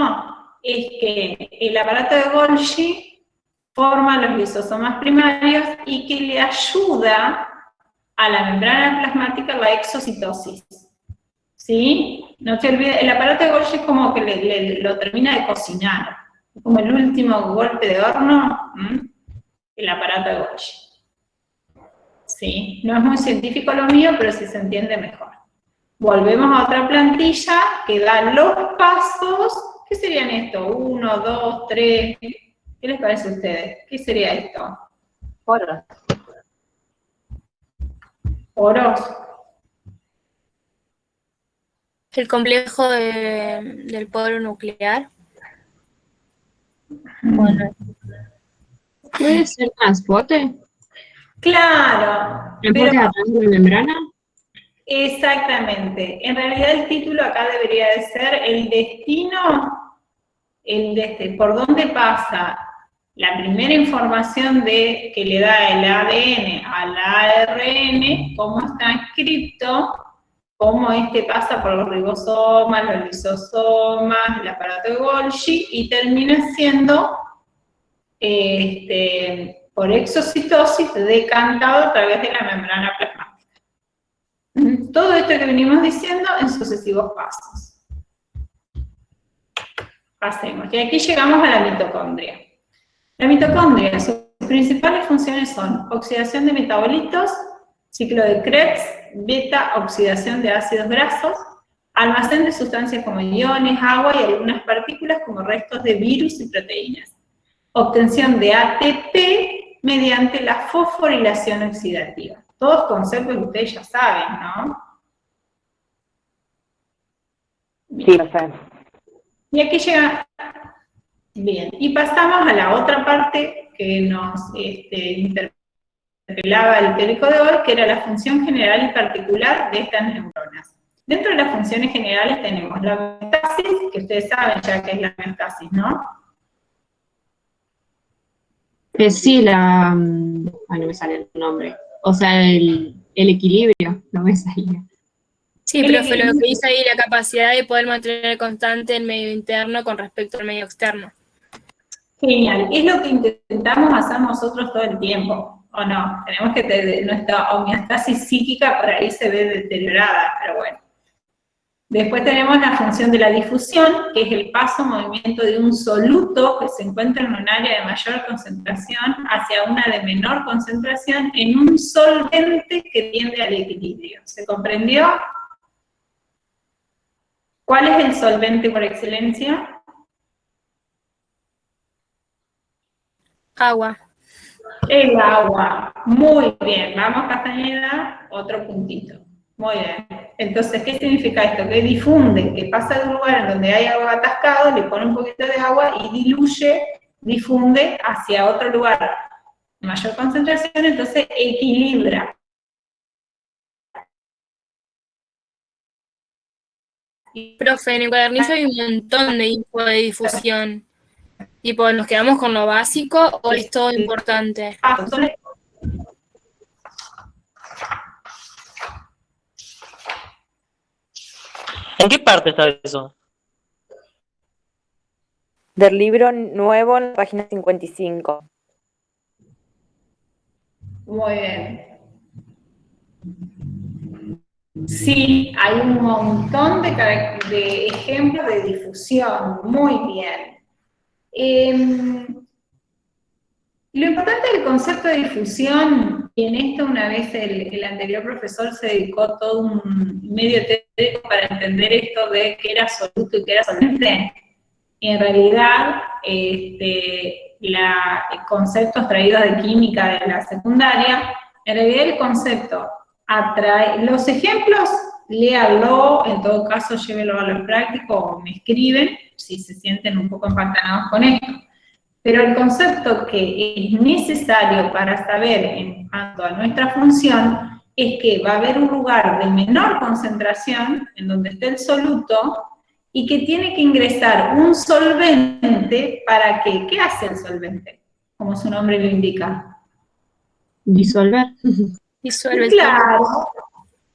Es que el aparato de Golgi forma los lisosomas primarios y que le ayuda a la membrana plasmática la exocitosis. ¿Sí? No te olvides, el aparato de Golgi es como que lo termina de cocinar, como el último golpe de horno, el aparato de Golgi. ¿Sí? No es muy científico lo mío, pero sí se entiende mejor. Volvemos a otra plantilla que da los pasos. ¿Qué serían esto? 1, 2, 3. ¿Qué les parece a ustedes? ¿Qué sería esto? Poros. Poros. El complejo del poro nuclear. Bueno, ¿Puede ser transporte? Claro. ¿Transporte a través de la membrana? Exactamente. En realidad el título acá debería de ser el destino, por dónde pasa la primera información que le da el ADN al ARN, cómo está escrito, cómo pasa por los ribosomas, los lisosomas, el aparato de Golgi, y termina siendo por exocitosis decantado a través de la membrana plasmática. Todo esto que venimos diciendo en sucesivos pasos. Pasemos. Y aquí llegamos a la mitocondria. La mitocondria, sus principales funciones son oxidación de metabolitos, ciclo de Krebs, beta oxidación de ácidos grasos, almacén de sustancias como iones, agua y algunas partículas como restos de virus y proteínas. Obtención de ATP mediante la fosforilación oxidativa. Todos conceptos que ustedes ya saben, ¿no? Sí, lo sé. Y aquí llega... Bien, y pasamos a la otra parte que nos interpelaba el teórico de hoy, que era la función general y particular de estas neuronas. Dentro de las funciones generales tenemos la homeostasis, que ustedes saben ya que es la homeostasis, ¿no? Sí, ay, no me sale el nombre. O sea, el equilibrio, no me salía. sí, profe, lo que dice ahí, la capacidad de poder mantener constante el medio interno con respecto al medio externo. Genial, es lo que intentamos hacer nosotros todo el tiempo, ¿o no? Tenemos que nuestra homeostasis psíquica por ahí se ve deteriorada, pero bueno. Después tenemos la función de la difusión, que es el paso o movimiento de un soluto que se encuentra en un área de mayor concentración hacia una de menor concentración en un solvente que tiende al equilibrio. ¿Se comprendió? ¿Cuál es el solvente por excelencia? Agua. El agua. Muy bien. Vamos, Castañeda, otro puntito. Muy bien. Entonces, ¿qué significa esto? Que difunde, que pasa de un lugar en donde hay agua atascado, le pone un poquito de agua y diluye, difunde hacia otro lugar de mayor concentración, entonces equilibra. Profe, en el cuadernillo hay un montón de info de difusión. Tipo, ¿nos quedamos con lo básico o es todo importante? ¿En qué parte está eso? Del libro nuevo en la página 55. Muy bien. Sí, hay un montón de ejemplos de difusión. Muy bien. Lo importante del concepto de difusión, y en esto una vez el anterior profesor se dedicó todo un medio teórico para entender esto de qué era soluto y qué era solvente, y en realidad conceptos traídos de química de la secundaria, en realidad el concepto atrae, los ejemplos, léanlo, en todo caso llévenlo a lo práctico o me escriben si se sienten un poco empantanados con esto. Pero el concepto que es necesario para saber en cuanto a nuestra función es que va a haber un lugar de menor concentración en donde esté el soluto y que tiene que ingresar un solvente para que, ¿qué hace el solvente? Como su nombre lo indica. Disolver. Disuelve el Claro,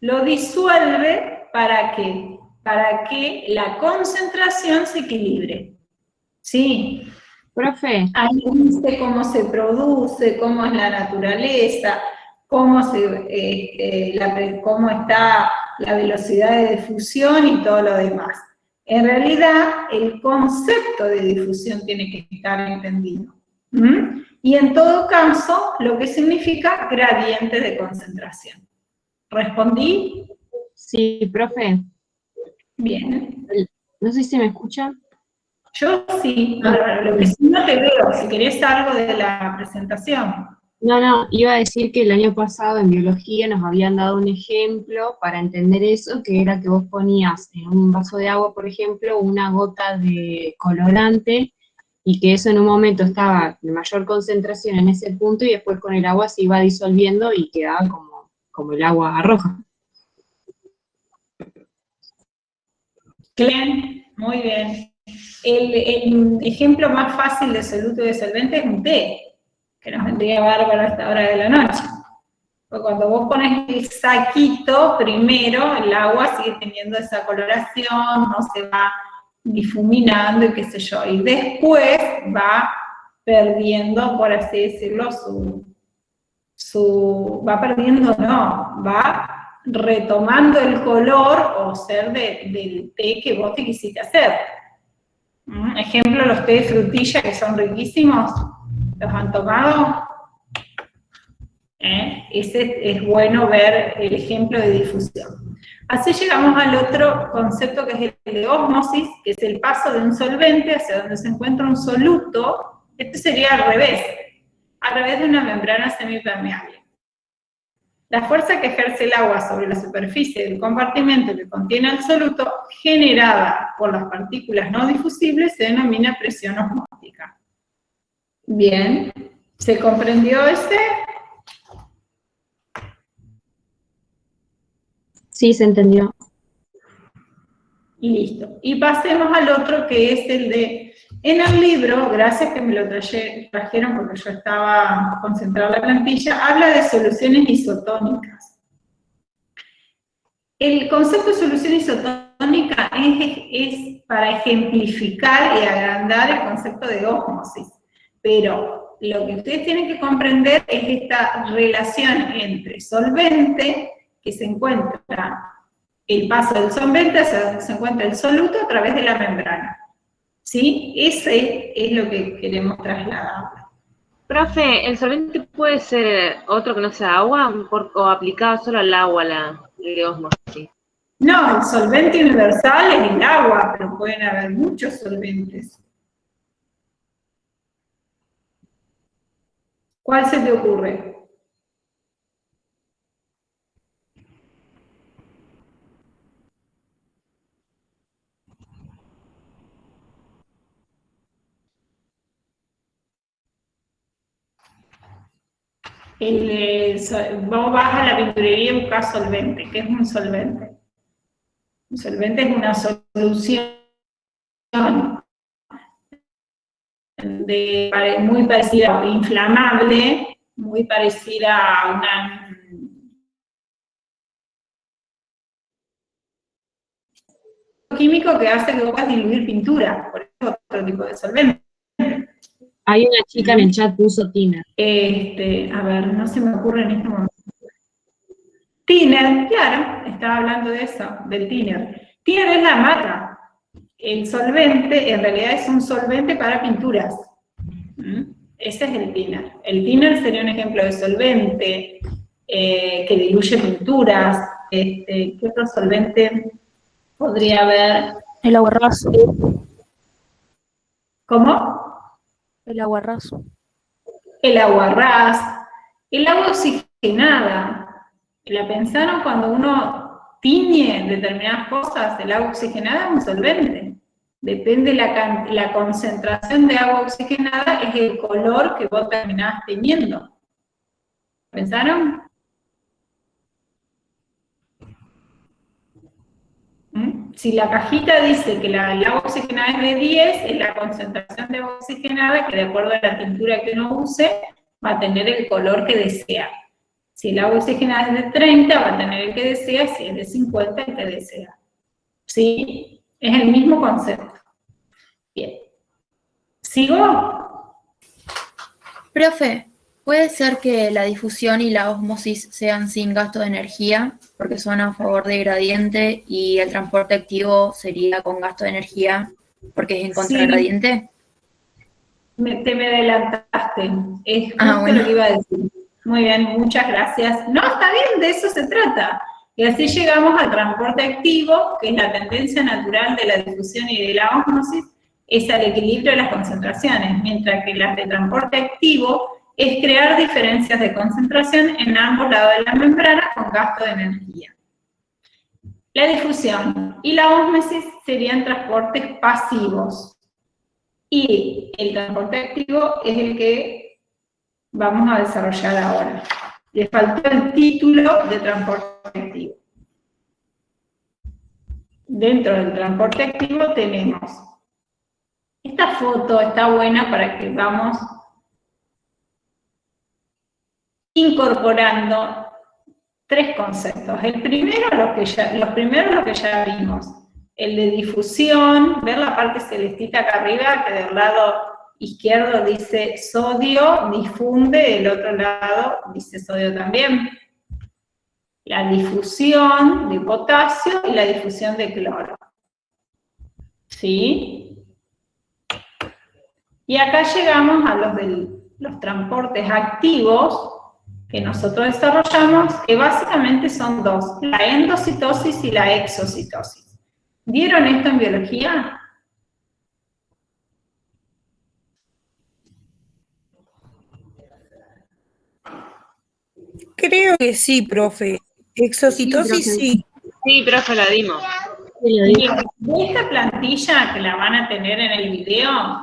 lo disuelve ¿para qué? Para que la concentración se equilibre. ¿Sí? Profe, Ahí dice cómo se produce, cómo es la naturaleza, cómo está la velocidad de difusión y todo lo demás. En realidad, el concepto de difusión tiene que estar entendido. Y en todo caso, lo que significa gradiente de concentración. ¿Respondí? sí, profe. Bien. No sé si me escucha. Yo sí, lo que sí no te veo, si querés algo de la presentación. No, iba a decir que el año pasado en biología nos habían dado un ejemplo para entender eso, que era que vos ponías en un vaso de agua, por ejemplo, una gota de colorante y que eso en un momento estaba de mayor concentración en ese punto y después con el agua se iba disolviendo y quedaba como el agua roja. Bien, muy bien. El ejemplo más fácil de soluto y de solvente es un té, que nos vendría bárbaro a esta hora de la noche. Porque cuando vos pones el saquito, primero el agua sigue teniendo esa coloración, no se va difuminando y qué sé yo, y después va perdiendo, por así decirlo, va retomando el color o ser del té que vos te quisiste hacer. Ejemplo, los té de frutilla que son riquísimos, ¿los han tomado? Ese es bueno ver el ejemplo de difusión. Así llegamos al otro concepto que es el de ósmosis, que es el paso de un solvente hacia donde se encuentra un soluto. Este sería al revés, a través de una membrana semipermeable. La fuerza que ejerce el agua sobre la superficie del compartimento que contiene el soluto, generada por las partículas no difusibles, se denomina presión osmótica. Bien, ¿se comprendió ese? Sí, se entendió. Y listo. Y pasemos al otro que es el de... En el libro, gracias que me lo trajeron porque yo estaba concentrada en la plantilla, habla de soluciones isotónicas. El concepto de solución isotónica es para ejemplificar y agrandar el concepto de ósmosis. Pero lo que ustedes tienen que comprender es esta relación entre solvente, que se encuentra el paso del solvente hacia donde se encuentra el soluto a través de la membrana. ¿Sí? Ese es lo que queremos trasladar. Profe, ¿el solvente puede ser otro que no sea agua o aplicado solo al agua, la osmosis? No, el solvente universal es el agua, pero pueden haber muchos solventes. ¿Cuál se te ocurre? Vos vas a la pinturería y buscas solvente. ¿Qué es un solvente? Un solvente es una solución muy parecida, inflamable, muy parecida a una... químico que hace que vos puedas diluir pintura, por eso es otro tipo de solvente. Hay una chica en el chat puso tiner. A ver, no se me ocurre en este momento. Tiner, claro, estaba hablando de eso, del tiner. Tiner es la mata. El solvente, en realidad es un solvente para pinturas. Ese es el tiner. El tiner sería un ejemplo de solvente que diluye pinturas. ¿Qué otro solvente podría haber? El aguarrazo. ¿Cómo? El aguarrazo. El aguarrás. El agua oxigenada. ¿La pensaron cuando uno tiñe determinadas cosas? El agua oxigenada es un solvente. Depende la concentración de agua oxigenada, es el color que vos terminás teñiendo. ¿Pensaron? Si la cajita dice que el agua oxigenada es de 10, es la concentración de agua oxigenada que de acuerdo a la tintura que uno use, va a tener el color que desea. Si el agua oxigenada es de 30, va a tener el que desea, si es de 50, el que desea. ¿Sí? Es el mismo concepto. Bien. ¿Sigo? Profe, ¿puede ser que la difusión y la ósmosis sean sin gasto de energía, porque son a favor de gradiente, y el transporte activo sería con gasto de energía, porque es en contra del gradiente? Te me adelantaste. Es justo Bueno. lo que iba a decir. Muy bien, muchas gracias. No, está bien, de eso se trata. Y así llegamos al transporte activo, que es la tendencia natural de la difusión y de la ósmosis, es al equilibrio de las concentraciones, mientras que las de transporte activo es crear diferencias de concentración en ambos lados de la membrana con gasto de energía. La difusión y la ósmosis serían transportes pasivos. Y el transporte activo es el que vamos a desarrollar ahora. Le faltó el título de transporte activo. Dentro del transporte activo tenemos, esta foto está buena para que vamos incorporando tres conceptos. El primero, los primeros que ya vimos. El de difusión, ver la parte celestita acá arriba, que del lado izquierdo dice sodio, difunde, del otro lado dice sodio también. La difusión de potasio y la difusión de cloro. ¿Sí? Y acá llegamos a los transportes activos que nosotros desarrollamos, que básicamente son dos, la endocitosis y la exocitosis. ¿Vieron esto en biología? Creo que sí, profe. Exocitosis sí. Sí, profe, la dimos. Bien, de esta plantilla que la van a tener en el video,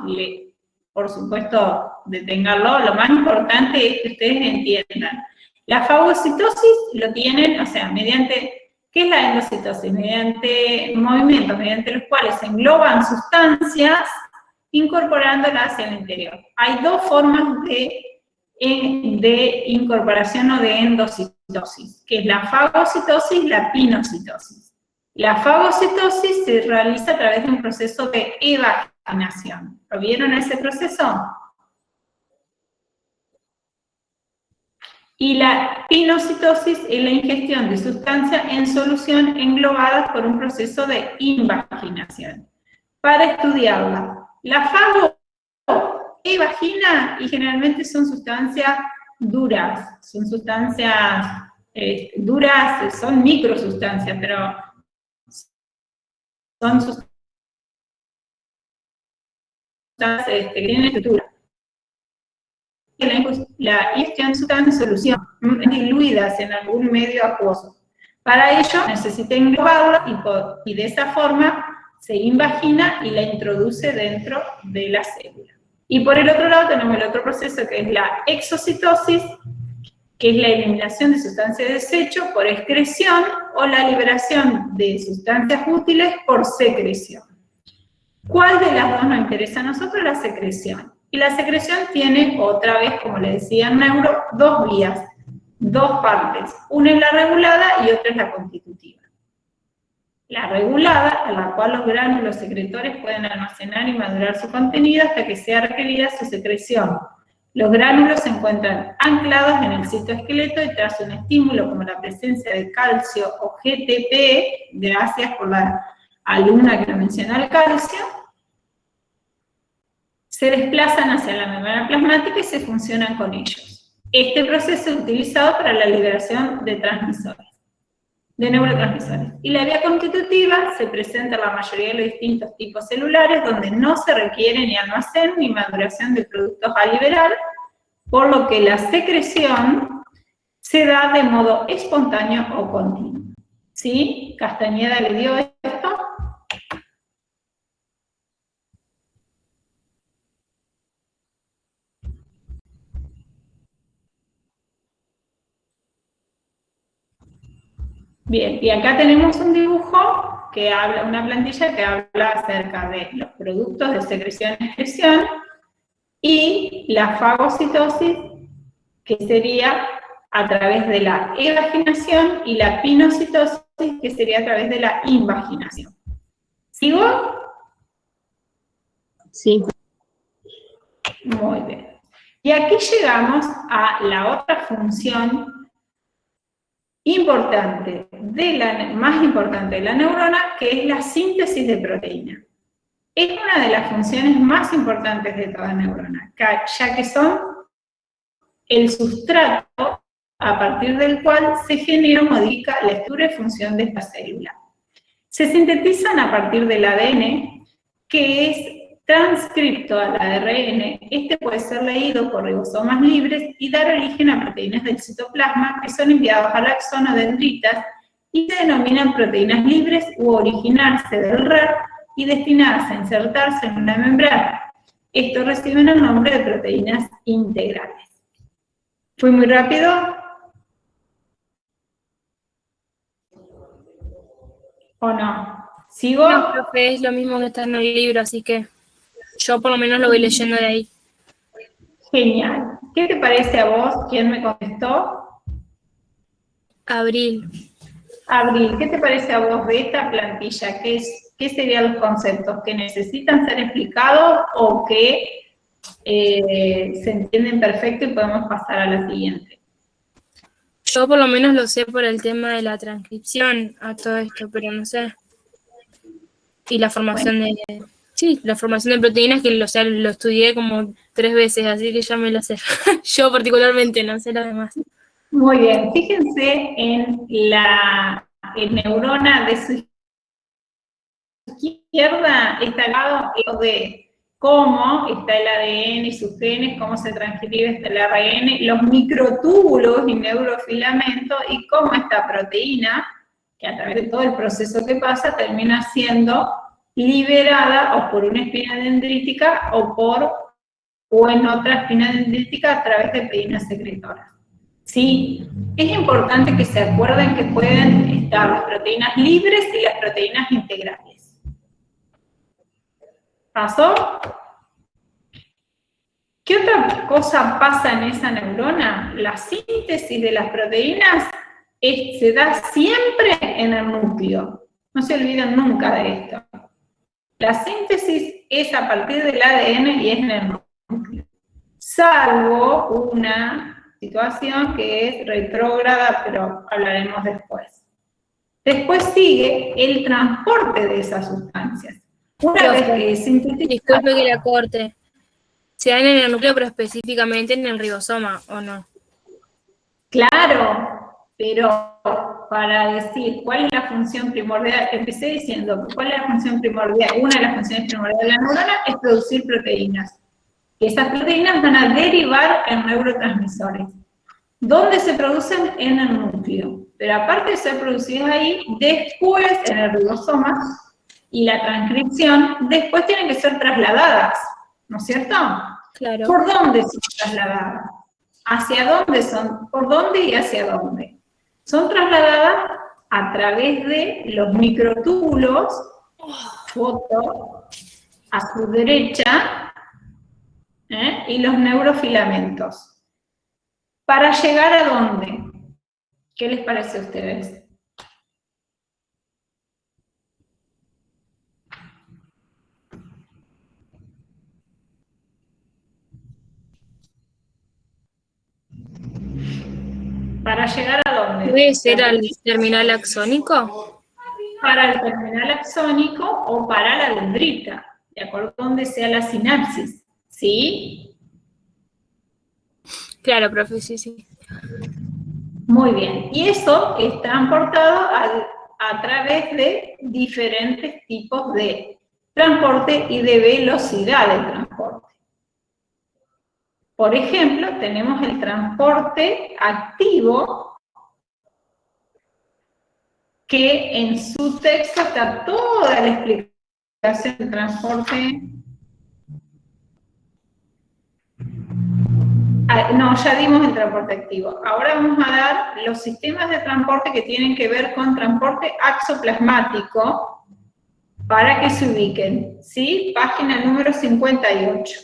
por supuesto, deténganlo, lo más importante es que ustedes entiendan. La fagocitosis lo tienen, o sea, mediante, ¿qué es la endocitosis? Mediante movimientos, mediante los cuales se engloban sustancias incorporándolas hacia el interior. Hay dos formas de incorporación o de endocitosis, que es la fagocitosis y la pinocitosis. La fagocitosis se realiza a través de un proceso de evaginación. ¿Lo vieron ese proceso? Y la pinocitosis es la ingestión de sustancias en solución englobadas por un proceso de invaginación. Para estudiarla, la fago evagina y generalmente son sustancias duras, son sustancias duras, son microsustancias, pero son sustancias que tienen estructura. La ingestión de sustancias en solución, diluidas en algún medio acuoso. Para ello necesita englobarlo y de esa forma se invagina y la introduce dentro de la célula. Y por el otro lado tenemos el otro proceso que es la exocitosis, que es la eliminación de sustancias de desecho por excreción o la liberación de sustancias útiles por secreción. ¿Cuál de las dos nos interesa a nosotros? La secreción. Y la secreción tiene, otra vez, como le decía en neuro, dos vías, dos partes. Una es la regulada y otra es la constitutiva. La regulada, en la cual los gránulos secretores pueden almacenar y madurar su contenido hasta que sea requerida su secreción. Los gránulos se encuentran anclados en el citoesqueleto y tras un estímulo como la presencia de calcio o GTP, gracias por la alumna que lo mencionó el calcio, se desplazan hacia la membrana plasmática y se funcionan con ellos. Este proceso es utilizado para la liberación de transmisores, de neurotransmisores. Y la vía constitutiva se presenta en la mayoría de los distintos tipos celulares donde no se requiere ni almacén ni maduración de productos a liberar, por lo que la secreción se da de modo espontáneo o continuo. ¿Sí? ¿Castañeda le dio esto? Bien, y acá tenemos un dibujo que habla, una plantilla que habla acerca de los productos de secreción y excreción y la fagocitosis, que sería a través de la evaginación, y la pinocitosis, que sería a través de la invaginación. ¿Sigo? Sí. Muy bien. Y aquí llegamos a la otra función importante, más importante de la neurona, que es la síntesis de proteína. Es una de las funciones más importantes de toda neurona, ya que son el sustrato a partir del cual se genera o modifica la estructura y función de esta célula. Se sintetizan a partir del ADN, que es transcripto al ARN. Este puede ser leído por ribosomas libres y dar origen a proteínas del citoplasma que son enviados al axón o dendritas y se denominan proteínas libres u originarse del RAR y destinarse a insertarse en una membrana. Estos reciben el nombre de proteínas integrales. ¿Fui muy rápido? ¿O no? ¿Sigo? No, profe, es lo mismo que está en el libro, así que yo por lo menos lo voy leyendo de ahí. Genial. ¿Qué te parece a vos? ¿Quién me contestó? Abril. Abril, ¿qué te parece a vos de esta plantilla? ¿Qué serían los conceptos que necesitan ser explicados o que se entienden perfecto y podemos pasar a la siguiente? Yo por lo menos lo sé por el tema de la transcripción a todo esto, pero no sé. Y la formación de... Sí, la formación de proteínas que lo estudié como 3 veces, así que ya me lo sé. Yo particularmente, no sé lo demás. Muy bien, fíjense en la neurona de su izquierda, está al lado de cómo está el ADN y sus genes, cómo se transcribe el ARN, los microtúbulos y neurofilamentos, y cómo esta proteína, que a través de todo el proceso que pasa, termina siendo liberada o por una espina dendrítica o en otra espina dendrítica a través de proteínas secretoras. ¿Sí? Es importante que se acuerden que pueden estar las proteínas libres y las proteínas integrales. ¿Pasó? ¿Qué otra cosa pasa en esa neurona? La síntesis de las proteínas se da siempre en el núcleo. No se olviden nunca de esto. La síntesis es a partir del ADN y es en el núcleo. Salvo una situación que es retrógrada, pero hablaremos después. Después sigue el transporte de esas sustancias. Una vez que sintetizan... Disculpe que la corte. Se dan en el núcleo, pero específicamente en el ribosoma, ¿o no? Claro, pero para decir cuál es la función primordial, empecé diciendo cuál es la función primordial, una de las funciones primordiales de la neurona es producir proteínas. Esas proteínas van a derivar en neurotransmisores. ¿Dónde se producen? En el núcleo. Pero aparte de ser producidas ahí, después en el ribosoma y la transcripción, después tienen que ser trasladadas, ¿no es cierto? Claro. ¿Por dónde son trasladadas? ¿Hacia dónde son? ¿Por dónde y hacia dónde? Son trasladadas a través de los microtúbulos, foto, a su derecha, y los neurofilamentos. ¿Para llegar a dónde? ¿Qué les parece a ustedes? ¿Para llegar a dónde? ¿Puede ser al terminal axónico? Para el terminal axónico o para la dendrita, de acuerdo a donde sea la sinapsis. ¿Sí? Claro, profe, sí. Muy bien. Y eso es transportado a través de diferentes tipos de transporte y de velocidad del transporte. Por ejemplo, tenemos el transporte activo, que en su texto está toda la explicación del transporte. No, ya dimos el transporte activo. Ahora vamos a dar los sistemas de transporte que tienen que ver con transporte axoplasmático para que se ubiquen. ¿Sí? Página número 58.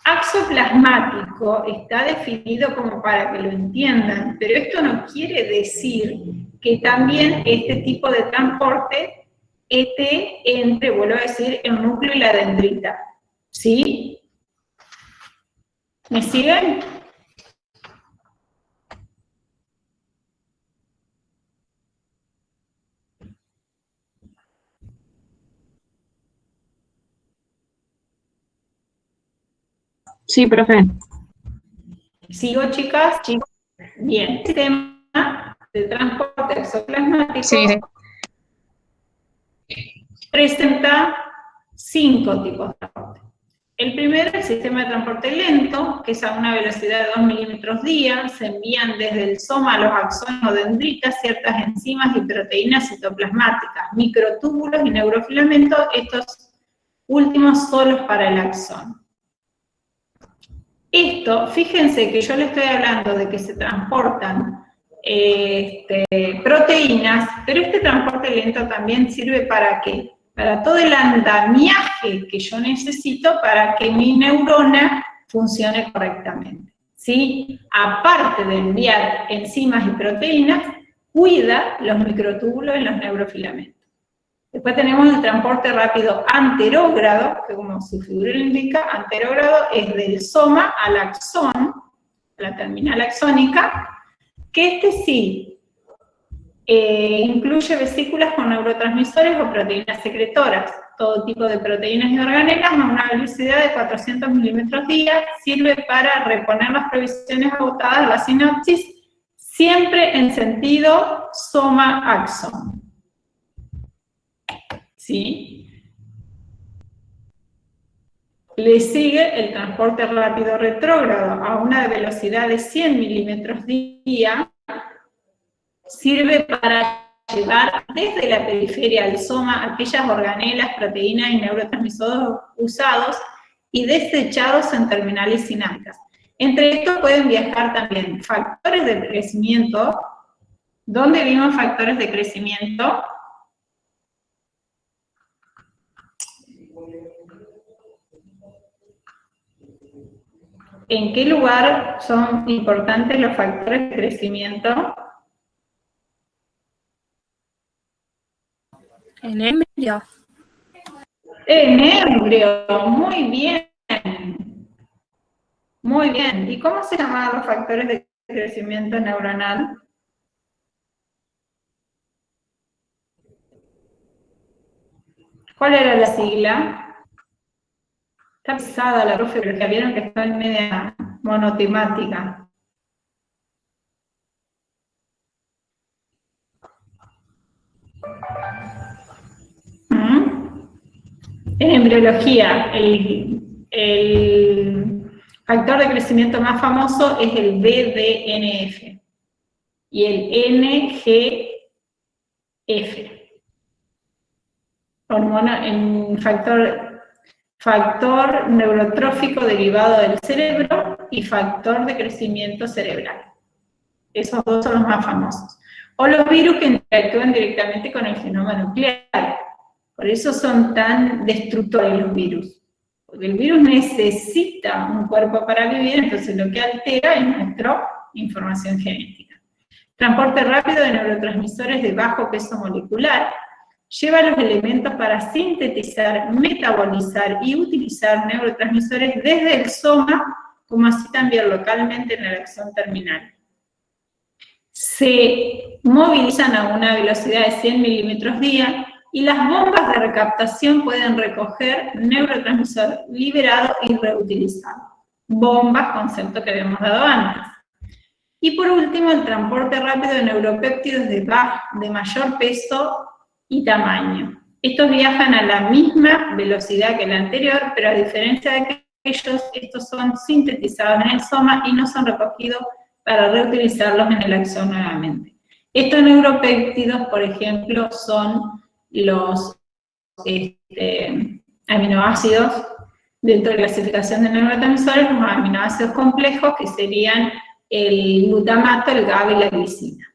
axoplasmático está definido como para que lo entiendan, pero esto no quiere decir que también este tipo de transporte esté entre, vuelvo a decir, el núcleo y la dendrita. ¿Sí? ¿Me siguen? Sí, profe. ¿Sigo, chicas? Bien. El sistema de transporte exoplasmático presenta 5 tipos de transporte. El primero, el sistema de transporte lento, que es a una velocidad de 2 milímetros día, se envían desde el soma a los axones o dendritas ciertas enzimas y proteínas citoplasmáticas, microtúbulos y neurofilamentos, estos últimos solos para el axón. Esto, fíjense que yo le estoy hablando de que se transportan proteínas, pero este transporte lento también sirve ¿para qué? Para todo el andamiaje que yo necesito para que mi neurona funcione correctamente, ¿sí? Aparte de enviar enzimas y proteínas, cuida los microtúbulos y los neurofilamentos. Después tenemos el transporte rápido anterógrado, que como su figura lo indica, anterógrado es del soma al axón, la terminal axónica, que sí incluye vesículas con neurotransmisores o proteínas secretoras. Todo tipo de proteínas y organelas a una velocidad de 400 milímetros día sirve para reponer las provisiones agotadas de la sinapsis, siempre en sentido soma-axón. ¿Sí? Le sigue el transporte rápido retrógrado a una velocidad de 100 milímetros día, sirve para llevar desde la periferia al soma aquellas organelas, proteínas y neurotransmisores usados y desechados en terminales sinápticas. Entre estos pueden viajar también factores de crecimiento. ¿Dónde vimos factores de crecimiento? ¿En qué lugar son importantes los factores de crecimiento? En embrión. En embrión, muy bien. Muy bien. ¿Y cómo se llamaban los factores de crecimiento neuronal? ¿Cuál era la sigla? Está pesada la profe, pero ya vieron que está en media monotemática. En embriología, el factor de crecimiento más famoso es el BDNF y el NGF. Hormona en factor neurotrófico derivado del cerebro y factor de crecimiento cerebral. Esos dos son los más famosos. O los virus que interactúan directamente con el genoma nuclear. Por eso son tan destructores los virus. Porque el virus necesita un cuerpo para vivir, entonces lo que altera es nuestra información genética. Transporte rápido de neurotransmisores de bajo peso molecular. Lleva los elementos para sintetizar, metabolizar y utilizar neurotransmisores desde el soma, como así también localmente en el axón terminal. Se movilizan a una velocidad de 100 milímetros día y las bombas de recaptación pueden recoger neurotransmisor liberado y reutilizado. Bombas, concepto que habíamos dado antes. Y por último, el transporte rápido de neuropéptidos de mayor peso y tamaño. Estos viajan a la misma velocidad que el anterior, pero a diferencia de aquellos, estos son sintetizados en el soma y no son recogidos para reutilizarlos en el axón nuevamente. Estos neuropéptidos, por ejemplo, son los aminoácidos, dentro de la clasificación de neurotransmisores, los aminoácidos complejos, que serían el glutamato, el GABA y la glicina.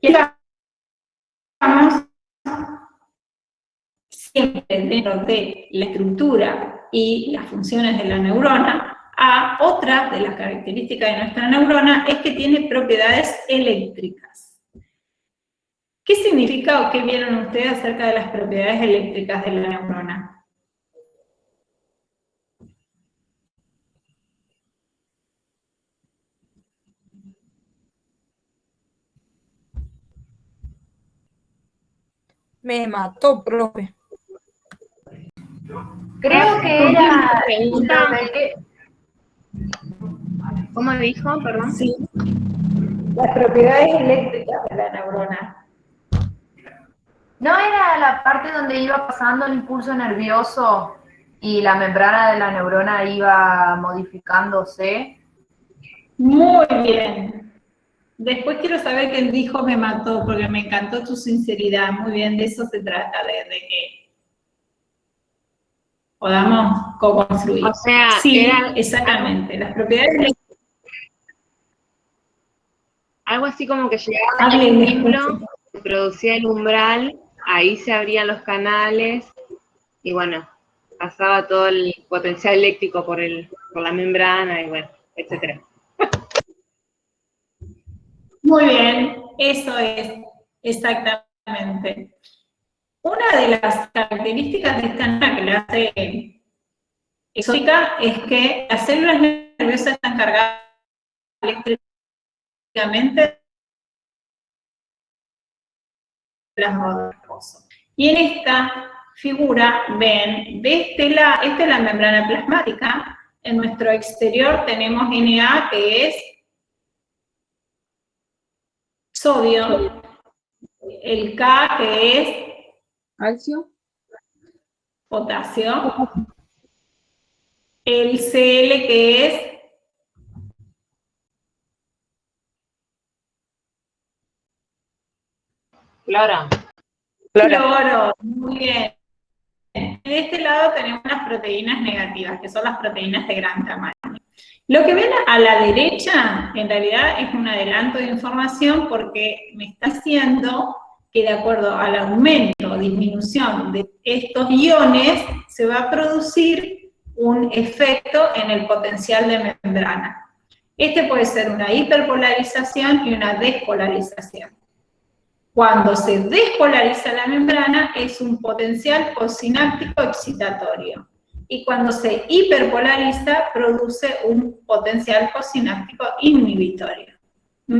Y vamos, siempre dentro de la estructura y las funciones de la neurona, a otra de las características de nuestra neurona es que tiene propiedades eléctricas. ¿Qué significa o qué vieron ustedes acerca de las propiedades eléctricas de la neurona? Me mató, profe. Creo que era Pregunta. lo de que... ¿Cómo dijo? Perdón. Sí, las propiedades eléctricas de la neurona. ¿No era la parte donde iba pasando el impulso nervioso y la membrana de la neurona iba modificándose? Muy bien. Después quiero saber quién dijo me mató, porque me encantó tu sinceridad. Muy bien, de eso se trata, de que podamos co-construir. O sea, sí, era exactamente. Las propiedades eléctricas. algo así como que llegaba al Hablen estímulo, después. se producía el umbral, ahí se abrían los canales, y bueno, pasaba todo el potencial eléctrico por la membrana, y bueno, etcétera. Muy bien, eso es exactamente. Una de las características de esta neurona que la hace exótica es que las células nerviosas están cargadas eléctricamente de las rodas del reposo. Y en esta figura ven, esta es la membrana plasmática. En nuestro exterior tenemos Na, que es sodio, el K, que es Calcio. potasio, el Cl, que es Cloro. cloro. Muy bien. De este lado tenemos las proteínas negativas, que son las proteínas de gran tamaño. Lo que ven a la derecha, en realidad, es un adelanto de información porque me está diciendo que de acuerdo al aumento o disminución de estos iones, se va a producir un efecto en el potencial de membrana. Este puede ser una hiperpolarización y una despolarización. Cuando se despolariza la membrana es un potencial postsináptico excitatorio. Y cuando se hiperpolariza produce un potencial postsináptico inhibitorio.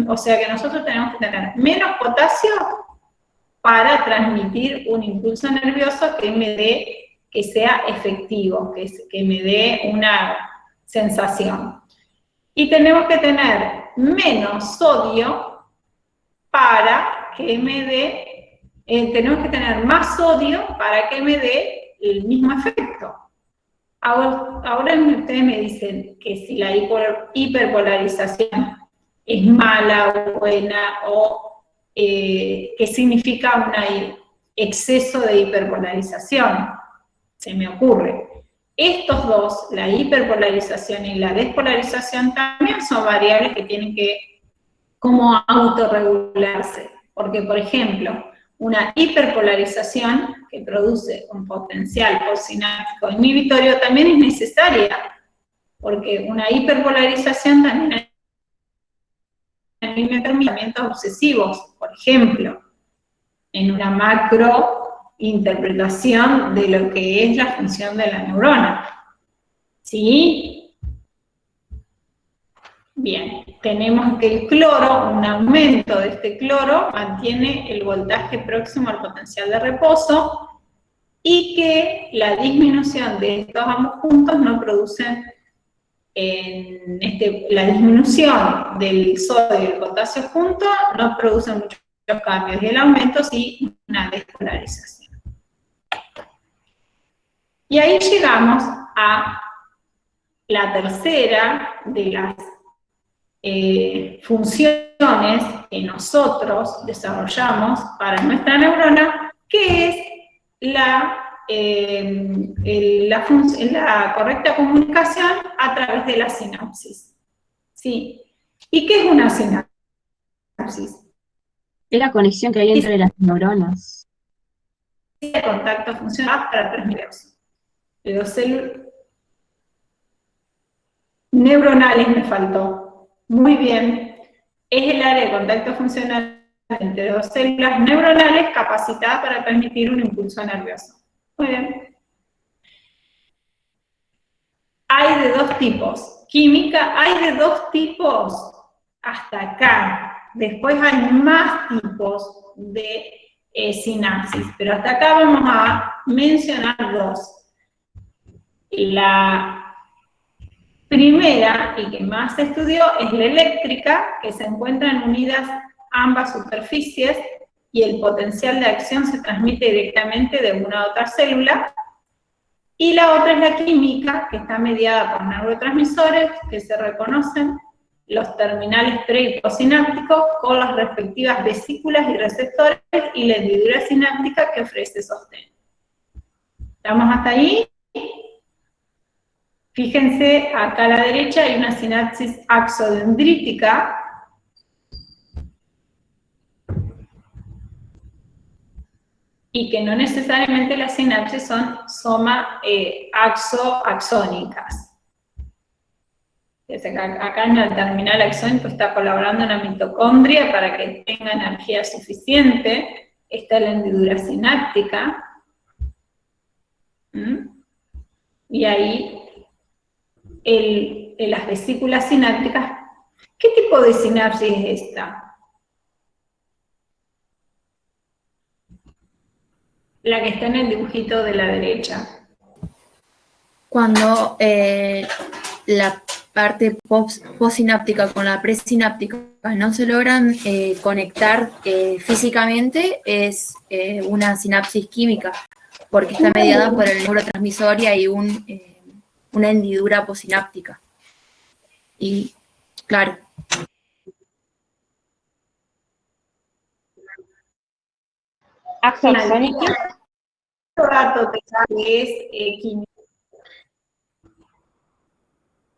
O sea que nosotros tenemos que tener menos potasio para transmitir un impulso nervioso que sea efectivo, que me dé una sensación. Y tenemos que tener menos sodio para que me dé, tenemos que tener más sodio para que me dé el mismo efecto. Ahora ustedes me dicen que si la hiperpolarización es mala o buena, o qué significa un exceso de hiperpolarización, se me ocurre. Estos dos, la hiperpolarización y la despolarización, también son variables que tienen que como autorregularse. Porque, por ejemplo, una hiperpolarización que produce un potencial postsináptico inhibitorio también es necesaria, porque una hiperpolarización también tiene tratamientos obsesivos, por ejemplo, en una macrointerpretación de lo que es la función de la neurona. ¿Sí? Bien, tenemos que el cloro, un aumento de este cloro, mantiene el voltaje próximo al potencial de reposo y que la disminución de estos ambos puntos no producen, la disminución del sodio y el potasio juntos no produce muchos cambios y el aumento sí una despolarización. Y ahí llegamos a la tercera de las funciones que nosotros desarrollamos para nuestra neurona, que es la correcta comunicación a través de la sinapsis. ¿Sí? ¿Y qué es una sinapsis? Es la conexión que hay entre las neuronas. de contacto funcional para transmitir. Los células neuronales me faltó. Muy bien. Es el área de contacto funcional entre dos células neuronales capacitadas para transmitir un impulso nervioso. Muy bien. Hay de dos tipos. Química, hay de dos tipos hasta acá. Después hay más tipos de sinapsis, pero hasta acá vamos a mencionar dos. La primera, y que más se estudió, es la eléctrica, que se encuentran unidas ambas superficies y el potencial de acción se transmite directamente de una a otra célula. Y la otra es la química, que está mediada por neurotransmisores que se reconocen los terminales pre- y postsinápticos con las respectivas vesículas y receptores y la hendidura sináptica que ofrece sostén. ¿Estamos hasta ahí? Fíjense, acá a la derecha hay una sinapsis axodendrítica. Y que no necesariamente las sinapsis son axónicas. Acá en el terminal axónico está colaborando una mitocondria para que tenga energía suficiente. Está la hendidura sináptica. Y ahí las vesículas sinápticas. ¿Qué tipo de sinapsis es esta? La que está en el dibujito de la derecha. Cuando la parte postsináptica con la presináptica no se logran conectar físicamente, es una sinapsis química, porque está mediada por el neurotransmisor y hay una hendidura postsináptica. Y, claro. ¿Axoxónica? Otro dato que es químico.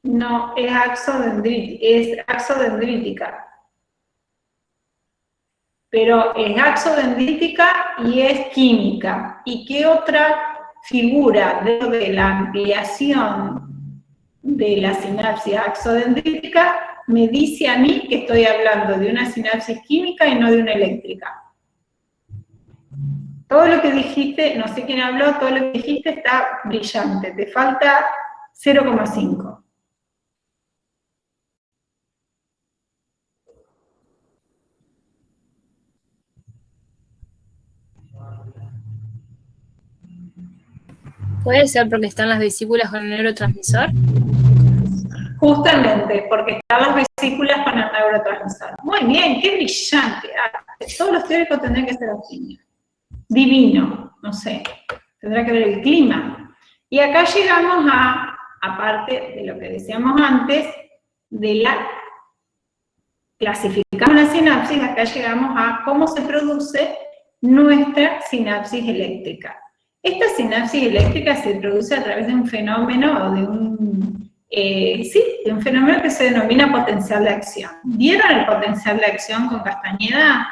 No, es axodendrítica. Pero es axodendrítica y es química. ¿Y qué otra figura de la ampliación de la sinapsis axodendrítica me dice a mí que estoy hablando de una sinapsis química y no de una eléctrica? Todo lo que dijiste, no sé quién habló, todo lo que dijiste está brillante, te falta 0,5. ¿Puede ser porque están las vesículas con el neurotransmisor? Justamente, porque están las vesículas con el neurotransmisor. Muy bien, qué brillante. Todos los teóricos tendrían que ser así. Divino, no sé, tendrá que ver el clima. Y acá llegamos a, aparte de lo que decíamos antes, de la clasificamos la sinapsis, acá llegamos a cómo se produce nuestra sinapsis eléctrica. Esta sinapsis eléctrica se produce a través de un fenómeno, o de un fenómeno que se denomina potencial de acción. ¿Vieron el potencial de acción con Castañeda?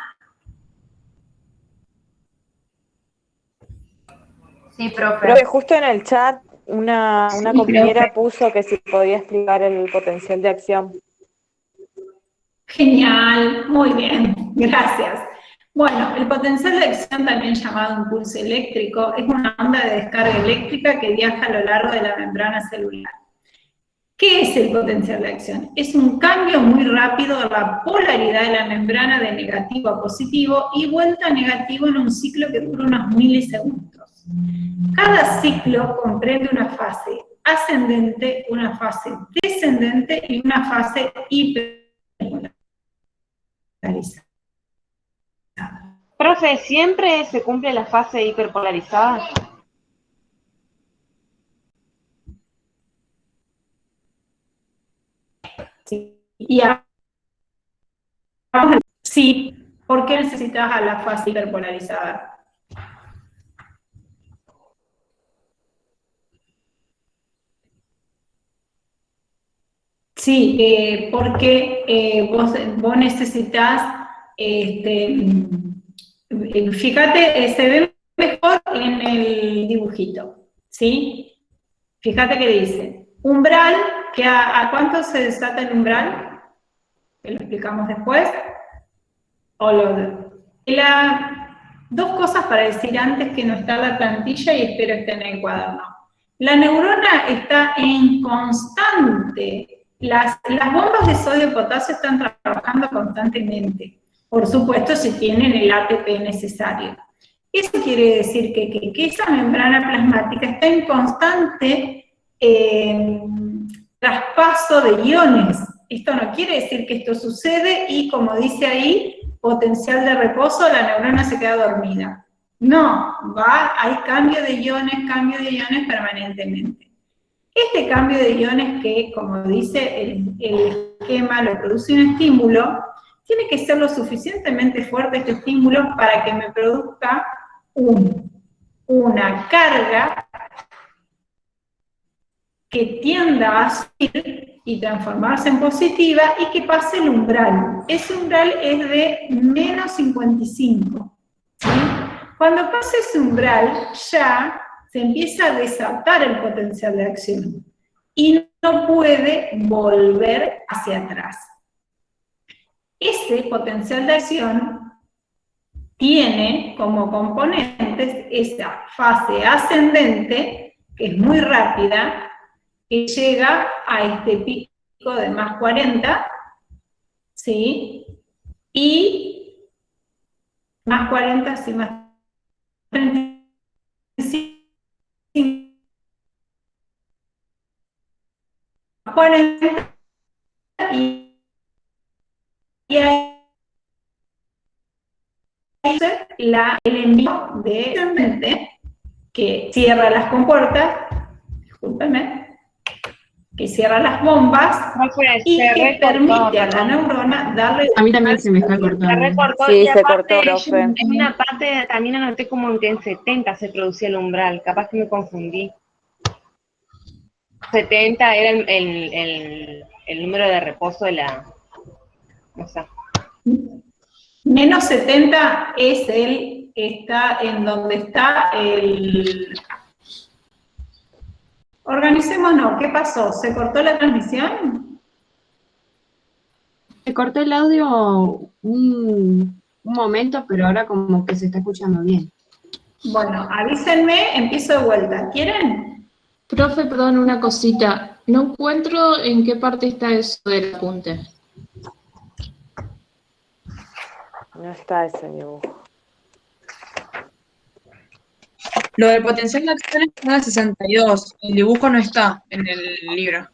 Sí, profe. Profe, justo en el chat una compañera puso que si podía explicar el potencial de acción. Genial, muy bien, gracias. Bueno, el potencial de acción, también llamado impulso eléctrico, es una onda de descarga eléctrica que viaja a lo largo de la membrana celular. ¿Qué es el potencial de acción? Es un cambio muy rápido de la polaridad de la membrana de negativo a positivo y vuelta a negativo en un ciclo que dura unos milisegundos. Cada ciclo comprende una fase ascendente, una fase descendente y una fase hiperpolarizada. Profe, ¿siempre se cumple la fase hiperpolarizada? Sí. Sí, ¿por qué necesitas a la fase hiperpolarizada? Sí, porque vos necesitas, fíjate, se ve mejor error en el dibujito, ¿sí? Fíjate que dice, umbral, que ¿a cuánto se desata el umbral? Que lo explicamos después. Dos cosas para decir antes que no está en la plantilla y espero estén en el cuaderno. La neurona está en constante. Las bombas de sodio y potasio están trabajando constantemente. Por supuesto, si tienen el ATP necesario. Eso quiere decir que esa membrana plasmática está en constante traspaso de iones. Esto no quiere decir que esto sucede y, como dice ahí, potencial de reposo, la neurona se queda dormida. No, hay cambio de iones permanentemente. Este cambio de iones que, como dice el esquema, lo produce un estímulo, tiene que ser lo suficientemente fuerte este estímulo para que me produzca una carga que tienda a subir y transformarse en positiva y que pase el umbral. Ese umbral es de menos 55. ¿Sí? Cuando pase ese umbral, ya se empieza a desatar el potencial de acción y no puede volver hacia atrás. Ese potencial de acción tiene como componentes esa fase ascendente, que es muy rápida, que llega a este pico de más 40, ¿sí? Y más 40, sí, más 35, 40, y ahí el envío de ascendente que cierra las compuertas, discúlpenme, que cierra las bombas y que permite a la neurona darle... A mí también se me está cortando. Se recortó, Sí, y se aparte, cortó, profe. en una parte también anoté como que en 70 se producía el umbral, capaz que me confundí. 70 era el número de reposo de la... O sea. Menos 70 es está en donde está el... Organicémonos, ¿qué pasó? ¿Se cortó la transmisión? Se cortó el audio un momento, pero ahora como que se está escuchando bien. Bueno, avísenme, empiezo de vuelta. ¿Quieren? Profe, perdón, una cosita. No encuentro en qué parte está eso del apunte. No está ese dibujo. Lo del potencial de acción está en el 62. El dibujo no está en el libro.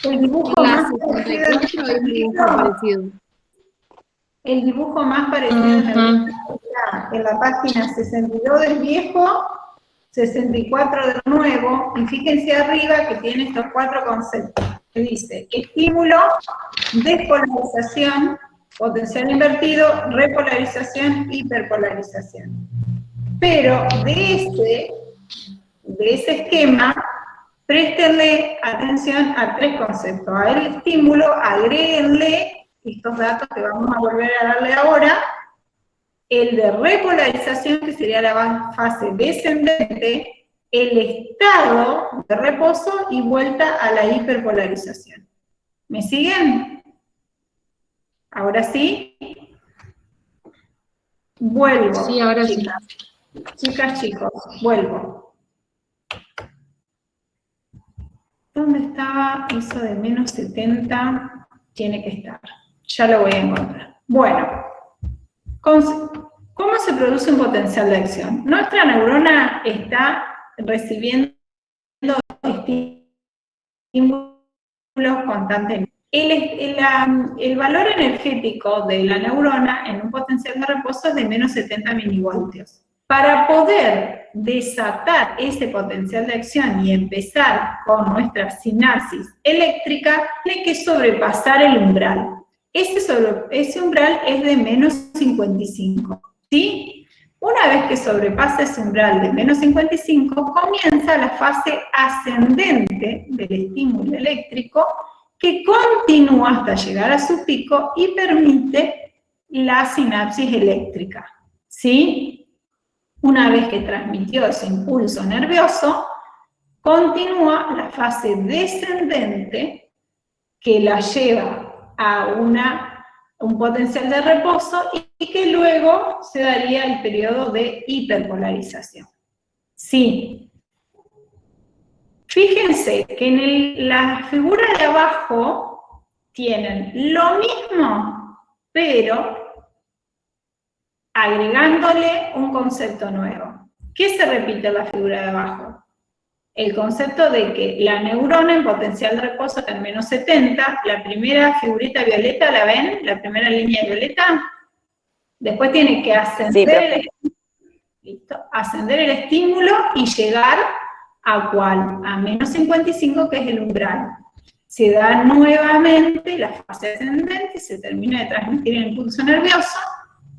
El dibujo más parecido. El dibujo más parecido en la página 62 del viejo, 64 del nuevo, y fíjense arriba que tiene estos 4 conceptos. Que dice estímulo, despolarización, potencial invertido, repolarización, hiperpolarización. Pero de ese esquema, préstenle atención a 3 conceptos. Al estímulo, agréguenle estos datos que vamos a volver a darle ahora. El de repolarización, que sería la fase descendente, el estado de reposo y vuelta a la hiperpolarización. ¿Me siguen? Ahora sí. Vuelvo. Sí, ahora sí. Chicas, chicos, vuelvo. ¿Dónde estaba eso de menos 70? Tiene que estar. Ya lo voy a encontrar. Bueno, ¿cómo se produce un potencial de acción? Nuestra neurona está recibiendo estímulos constantemente. El valor energético de la neurona en un potencial de reposo es de menos 70 milivoltios. Para poder desatar ese potencial de acción y empezar con nuestra sinapsis eléctrica, tiene que sobrepasar el umbral. Ese umbral es de menos 55, ¿sí? Una vez que sobrepasa ese umbral de menos 55, comienza la fase ascendente del estímulo eléctrico, que continúa hasta llegar a su pico y permite la sinapsis eléctrica, ¿sí? Una vez que transmitió ese impulso nervioso, continúa la fase descendente que la lleva a un potencial de reposo y que luego se daría el periodo de hiperpolarización. Sí. Fíjense que en la figura de abajo tienen lo mismo, pero agregándole un concepto nuevo. ¿Qué se repite en la figura de abajo? El concepto de que la neurona en potencial de reposo está en menos 70, la primera figurita violeta, ¿la ven? La primera línea violeta. Después tiene que ascender, ascender el estímulo y llegar ¿a cuál? A menos 55, que es el umbral. Se da nuevamente la fase ascendente y se termina de transmitir el impulso nervioso,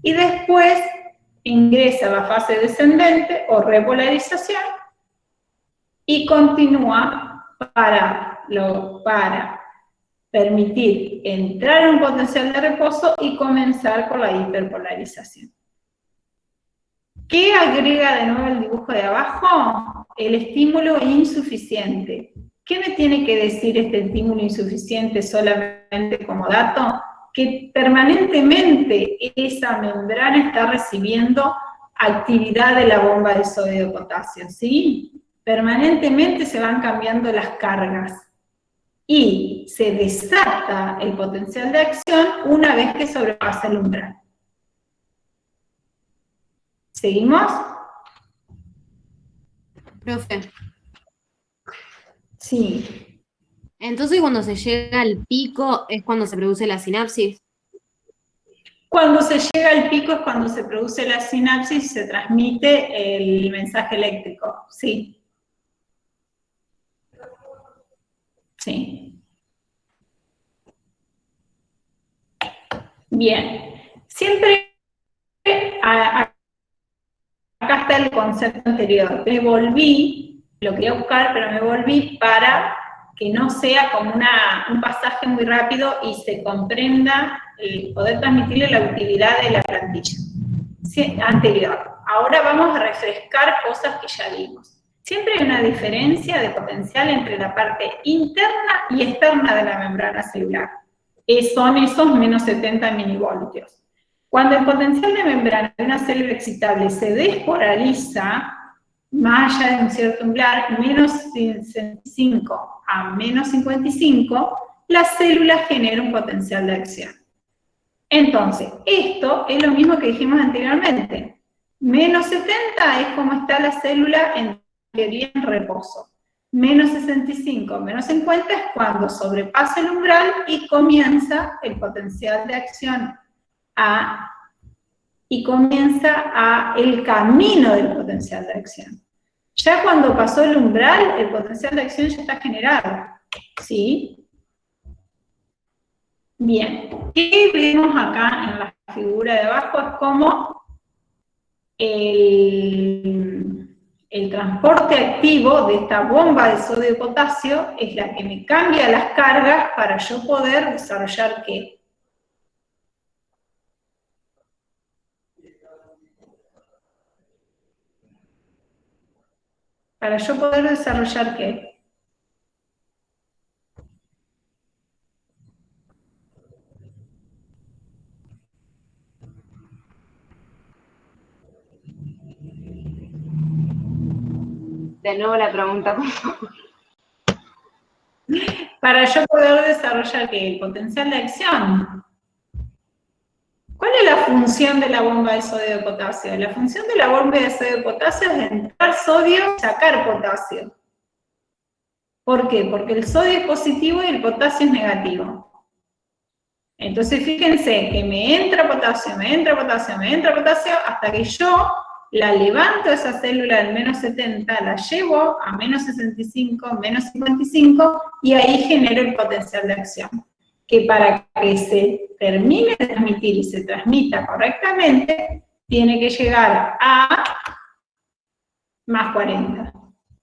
y después ingresa a la fase descendente o repolarización y continúa para permitir entrar en un potencial de reposo y comenzar con la hiperpolarización. ¿Qué agrega de nuevo el dibujo de abajo? El estímulo insuficiente. ¿Qué me tiene que decir este estímulo insuficiente solamente como dato? Que permanentemente esa membrana está recibiendo actividad de la bomba de sodio de potasio, ¿sí? Permanentemente se van cambiando las cargas y se desata el potencial de acción una vez que sobrepasa el umbral. ¿Seguimos? Profe. Sí. Entonces, cuando se llega al pico, ¿es cuando se produce la sinapsis? Cuando se llega al pico es cuando se produce la sinapsis y se transmite el mensaje eléctrico, sí. Sí. Bien. Siempre, acá está el concepto anterior. Me volví, lo quería buscar, pero me volví para que no sea como un pasaje muy rápido y se comprenda el poder transmitirle la utilidad de la plantilla anterior. Ahora vamos a refrescar cosas que ya vimos. Siempre hay una diferencia de potencial entre la parte interna y externa de la membrana celular. Son esos menos 70 milivoltios. Cuando el potencial de membrana de una célula excitable se despolariza, más allá de un cierto umbral, menos 65 a menos 55, la célula genera un potencial de acción. Entonces, esto es lo mismo que dijimos anteriormente. Menos 70 es como está la célula en teoría en reposo. Menos 65, menos 50 es cuando sobrepasa el umbral y comienza el potencial de acción y comienza el camino del potencial de acción. Ya cuando pasó el umbral, el potencial de acción ya está generado, ¿sí? Bien, ¿qué vemos acá en la figura de abajo? Es como el transporte activo de esta bomba de sodio y potasio es la que me cambia las cargas para yo poder desarrollar ¿qué? Para yo poder desarrollar ¿qué? De nuevo la pregunta, por favor. Para yo poder desarrollar ¿qué? El potencial de acción. ¿Cuál es la función de la bomba de sodio de potasio? La función de la bomba de sodio de potasio es entrar sodio y sacar potasio. ¿Por qué? Porque el sodio es positivo y el potasio es negativo. Entonces fíjense que me entra potasio, me entra potasio, me entra potasio, hasta que yo la levanto esa célula del menos 70, la llevo a menos 65, menos 55, y ahí genero el potencial de acción. Que para que se termine de transmitir y se transmita correctamente, tiene que llegar a más 40,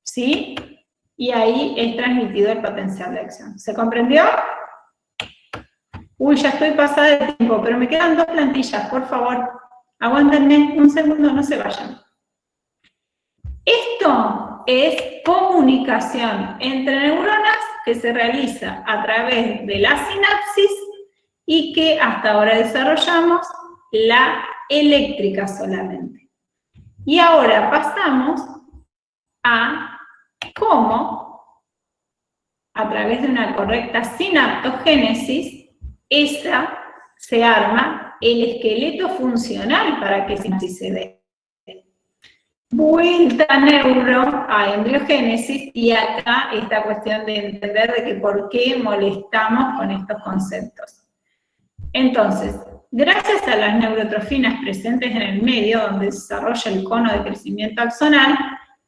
¿sí? Y ahí es transmitido el potencial de acción. ¿Se comprendió? Uy, ya estoy pasada de tiempo, pero me quedan 2 plantillas, por favor. Aguántenme un segundo, no se vayan. Esto es comunicación entre neuronas que se realiza a través de la sinapsis y que hasta ahora desarrollamos la eléctrica solamente. Y ahora pasamos a cómo, a través de una correcta sinaptogénesis, esa se arma el esqueleto funcional para que sinapsis se dé. Vuelta neuro a embriogénesis, y acá esta cuestión de entender de que por qué molestamos con estos conceptos. Entonces, gracias a las neurotrofinas presentes en el medio, donde se desarrolla el cono de crecimiento axonal,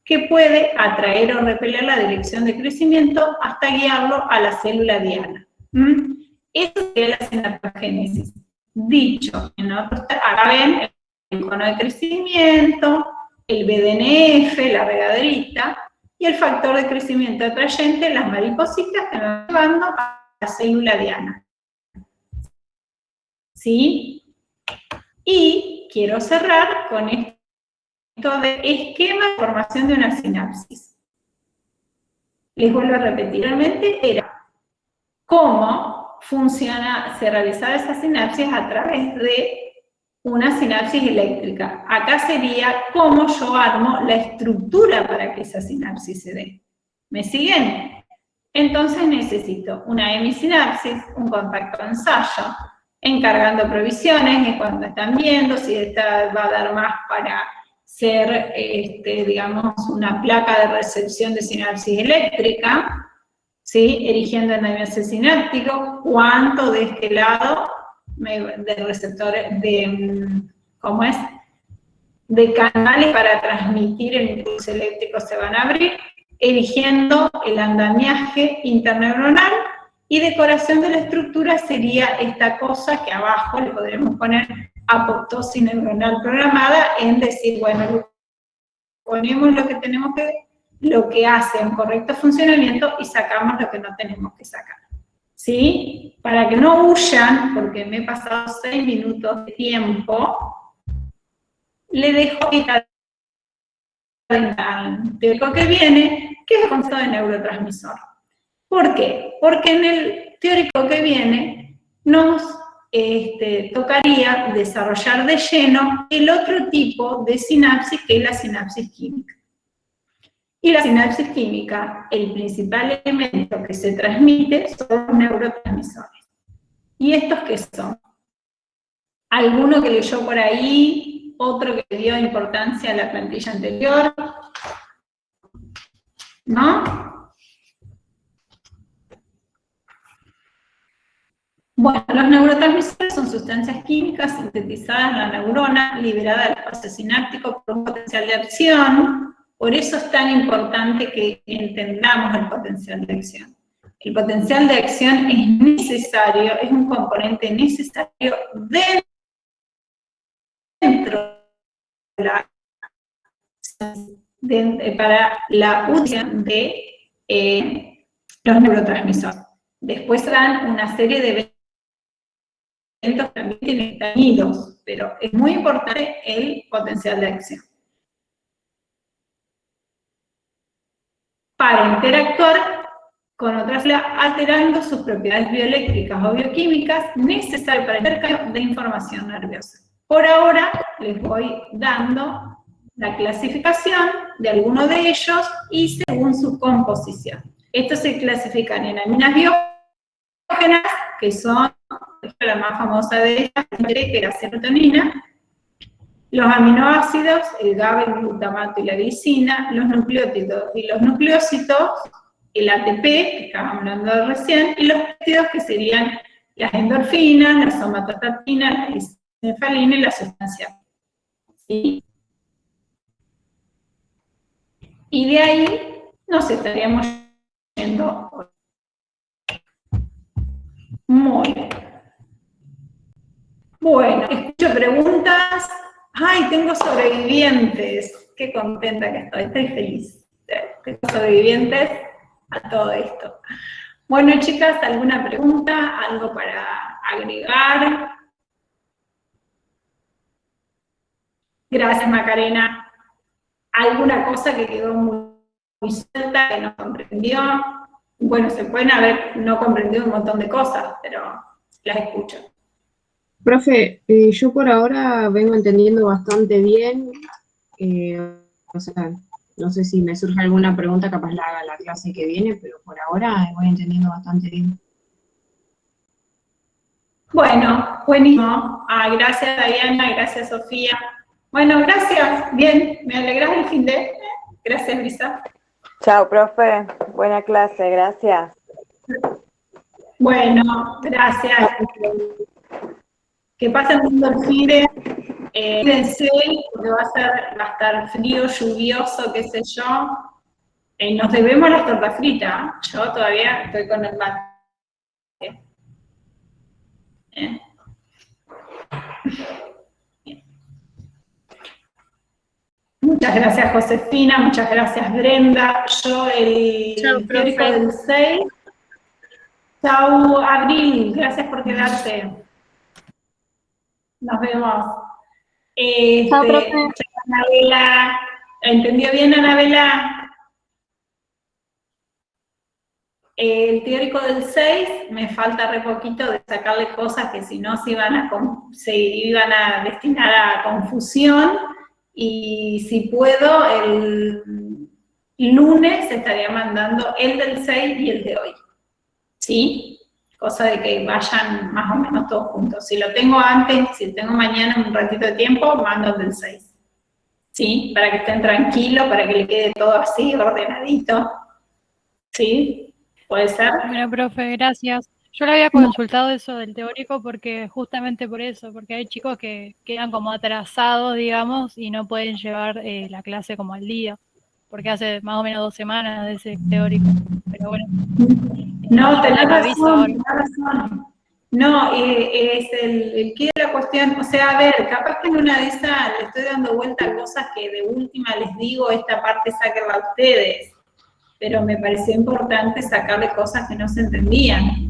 que puede atraer o repeler la dirección de crecimiento hasta guiarlo a la célula diana. Eso es la sinaptogénesis. Dicho en otros términos, acá ven el cono de crecimiento, el BDNF, la regaderita, y el factor de crecimiento atrayente, las maripositas que nos van llevando a la célula diana. ¿Sí? Y quiero cerrar con esto de esquema de formación de una sinapsis. Les vuelvo a repetir, realmente era cómo se realizaba esa sinapsis a través de una sinapsis eléctrica. Acá sería cómo yo armo la estructura para que esa sinapsis se dé. ¿Me siguen? Entonces necesito una hemisinapsis, un contacto de ensayo, encargando provisiones, y cuando están viendo si esta va a dar más para ser, digamos, una placa de recepción de sinapsis eléctrica, ¿sí? Erigiendo endotelios sináptico, cuánto de este lado de receptores, ¿cómo es? De canales para transmitir el impulso eléctrico se van a abrir, eligiendo el andamiaje interneuronal, y decoración de la estructura sería esta cosa que abajo le podremos poner apoptosis neuronal programada, en decir, bueno, ponemos lo que tenemos que ver, lo que hace un correcto funcionamiento, y sacamos lo que no tenemos que sacar. ¿Sí? Para que no huyan, porque me he pasado 6 minutos de tiempo, le dejo el teórico que viene, que es el concepto de neurotransmisor. ¿Por qué? Porque en el teórico que viene nos tocaría desarrollar de lleno el otro tipo de sinapsis, que es la sinapsis química. Y la sinapsis química, el principal elemento que se transmite son los neurotransmisores. ¿Y estos qué son? Alguno que leyó por ahí, otro que dio importancia a la plantilla anterior, ¿no? Bueno, los neurotransmisores son sustancias químicas sintetizadas en la neurona, liberada del espacio sináptico por un potencial de acción. Por eso es tan importante que entendamos el potencial de acción. El potencial de acción es necesario, es un componente necesario dentro para la utilización de los neurotransmisores. Después dan una serie de eventos que también tienen que estar unidos, pero es muy importante el potencial de acción. Para interactuar con otras células, alterando sus propiedades bioeléctricas o bioquímicas necesarias para el intercambio de información nerviosa. Por ahora les voy dando la clasificación de algunos de ellos y según su composición. Estos se clasifican en aminas biógenas, que son la más famosa de ellas, que es la serotonina, los aminoácidos, el GABA, el glutamato y la glicina, los nucleótidos y los nucleócitos, el ATP, que estábamos hablando recién, y los péptidos, que serían las endorfinas, la somatostatina, la encefalina y la sustancia. ¿Sí? Y de ahí nos estaríamos yendo. Muy bien. Bueno, escucho preguntas. ¡Ay, tengo sobrevivientes! ¡Qué contenta que estoy feliz! Tengo sobrevivientes a todo esto. Bueno, chicas, ¿alguna pregunta? ¿Algo para agregar? Gracias, Macarena. alguna cosa que quedó muy suelta, que no comprendió. Bueno, se pueden haber no comprendido un montón de cosas, pero las escucho. Profe, yo por ahora vengo entendiendo bastante bien, o sea, no sé si me surge alguna pregunta, capaz la haga la clase que viene, pero por ahora voy entendiendo bastante bien. Bueno, buenísimo. Gracias Diana, gracias Sofía. Bueno, gracias. Bien, me alegras el fin de. Gracias, Brisa. Chao, profe. Buena clase, gracias. Bueno, gracias. Que pasen un buen fin de. Cuídense, porque va a estar frío, lluvioso, qué sé yo. Nos debemos las tortas fritas. Yo todavía estoy con el mate. Muchas gracias, Josefina, muchas gracias, Brenda. Yo el teórico del 6. Chau, Abril, gracias por quedarte. Nos vemos. Chao, profe. Anabela, ¿entendió bien, Anabela? El teórico del 6, me falta re poquito de sacarle cosas que si no se iban a destinar a confusión, y si puedo, el lunes estaría mandando el del 6 y el de hoy. ¿Sí? Cosa de que vayan más o menos todos juntos. Si lo tengo antes, si tengo mañana un ratito de tiempo, mando el del 6. ¿Sí? Para que estén tranquilos, para que le quede todo así, ordenadito. ¿Sí? ¿Puede ser? Bueno, profe, gracias. Yo le había consultado eso del teórico porque justamente por eso, porque hay chicos que quedan como atrasados, digamos, y no pueden llevar la clase como al día, porque hace más o menos 2 semanas de ese teórico. Pero bueno. No, tenés razón. No, es el que es la cuestión, o sea, a ver, capaz que en una de esas le estoy dando vuelta a cosas que de última les digo, esta parte sáquenla a ustedes, pero me pareció importante sacarle cosas que no se entendían.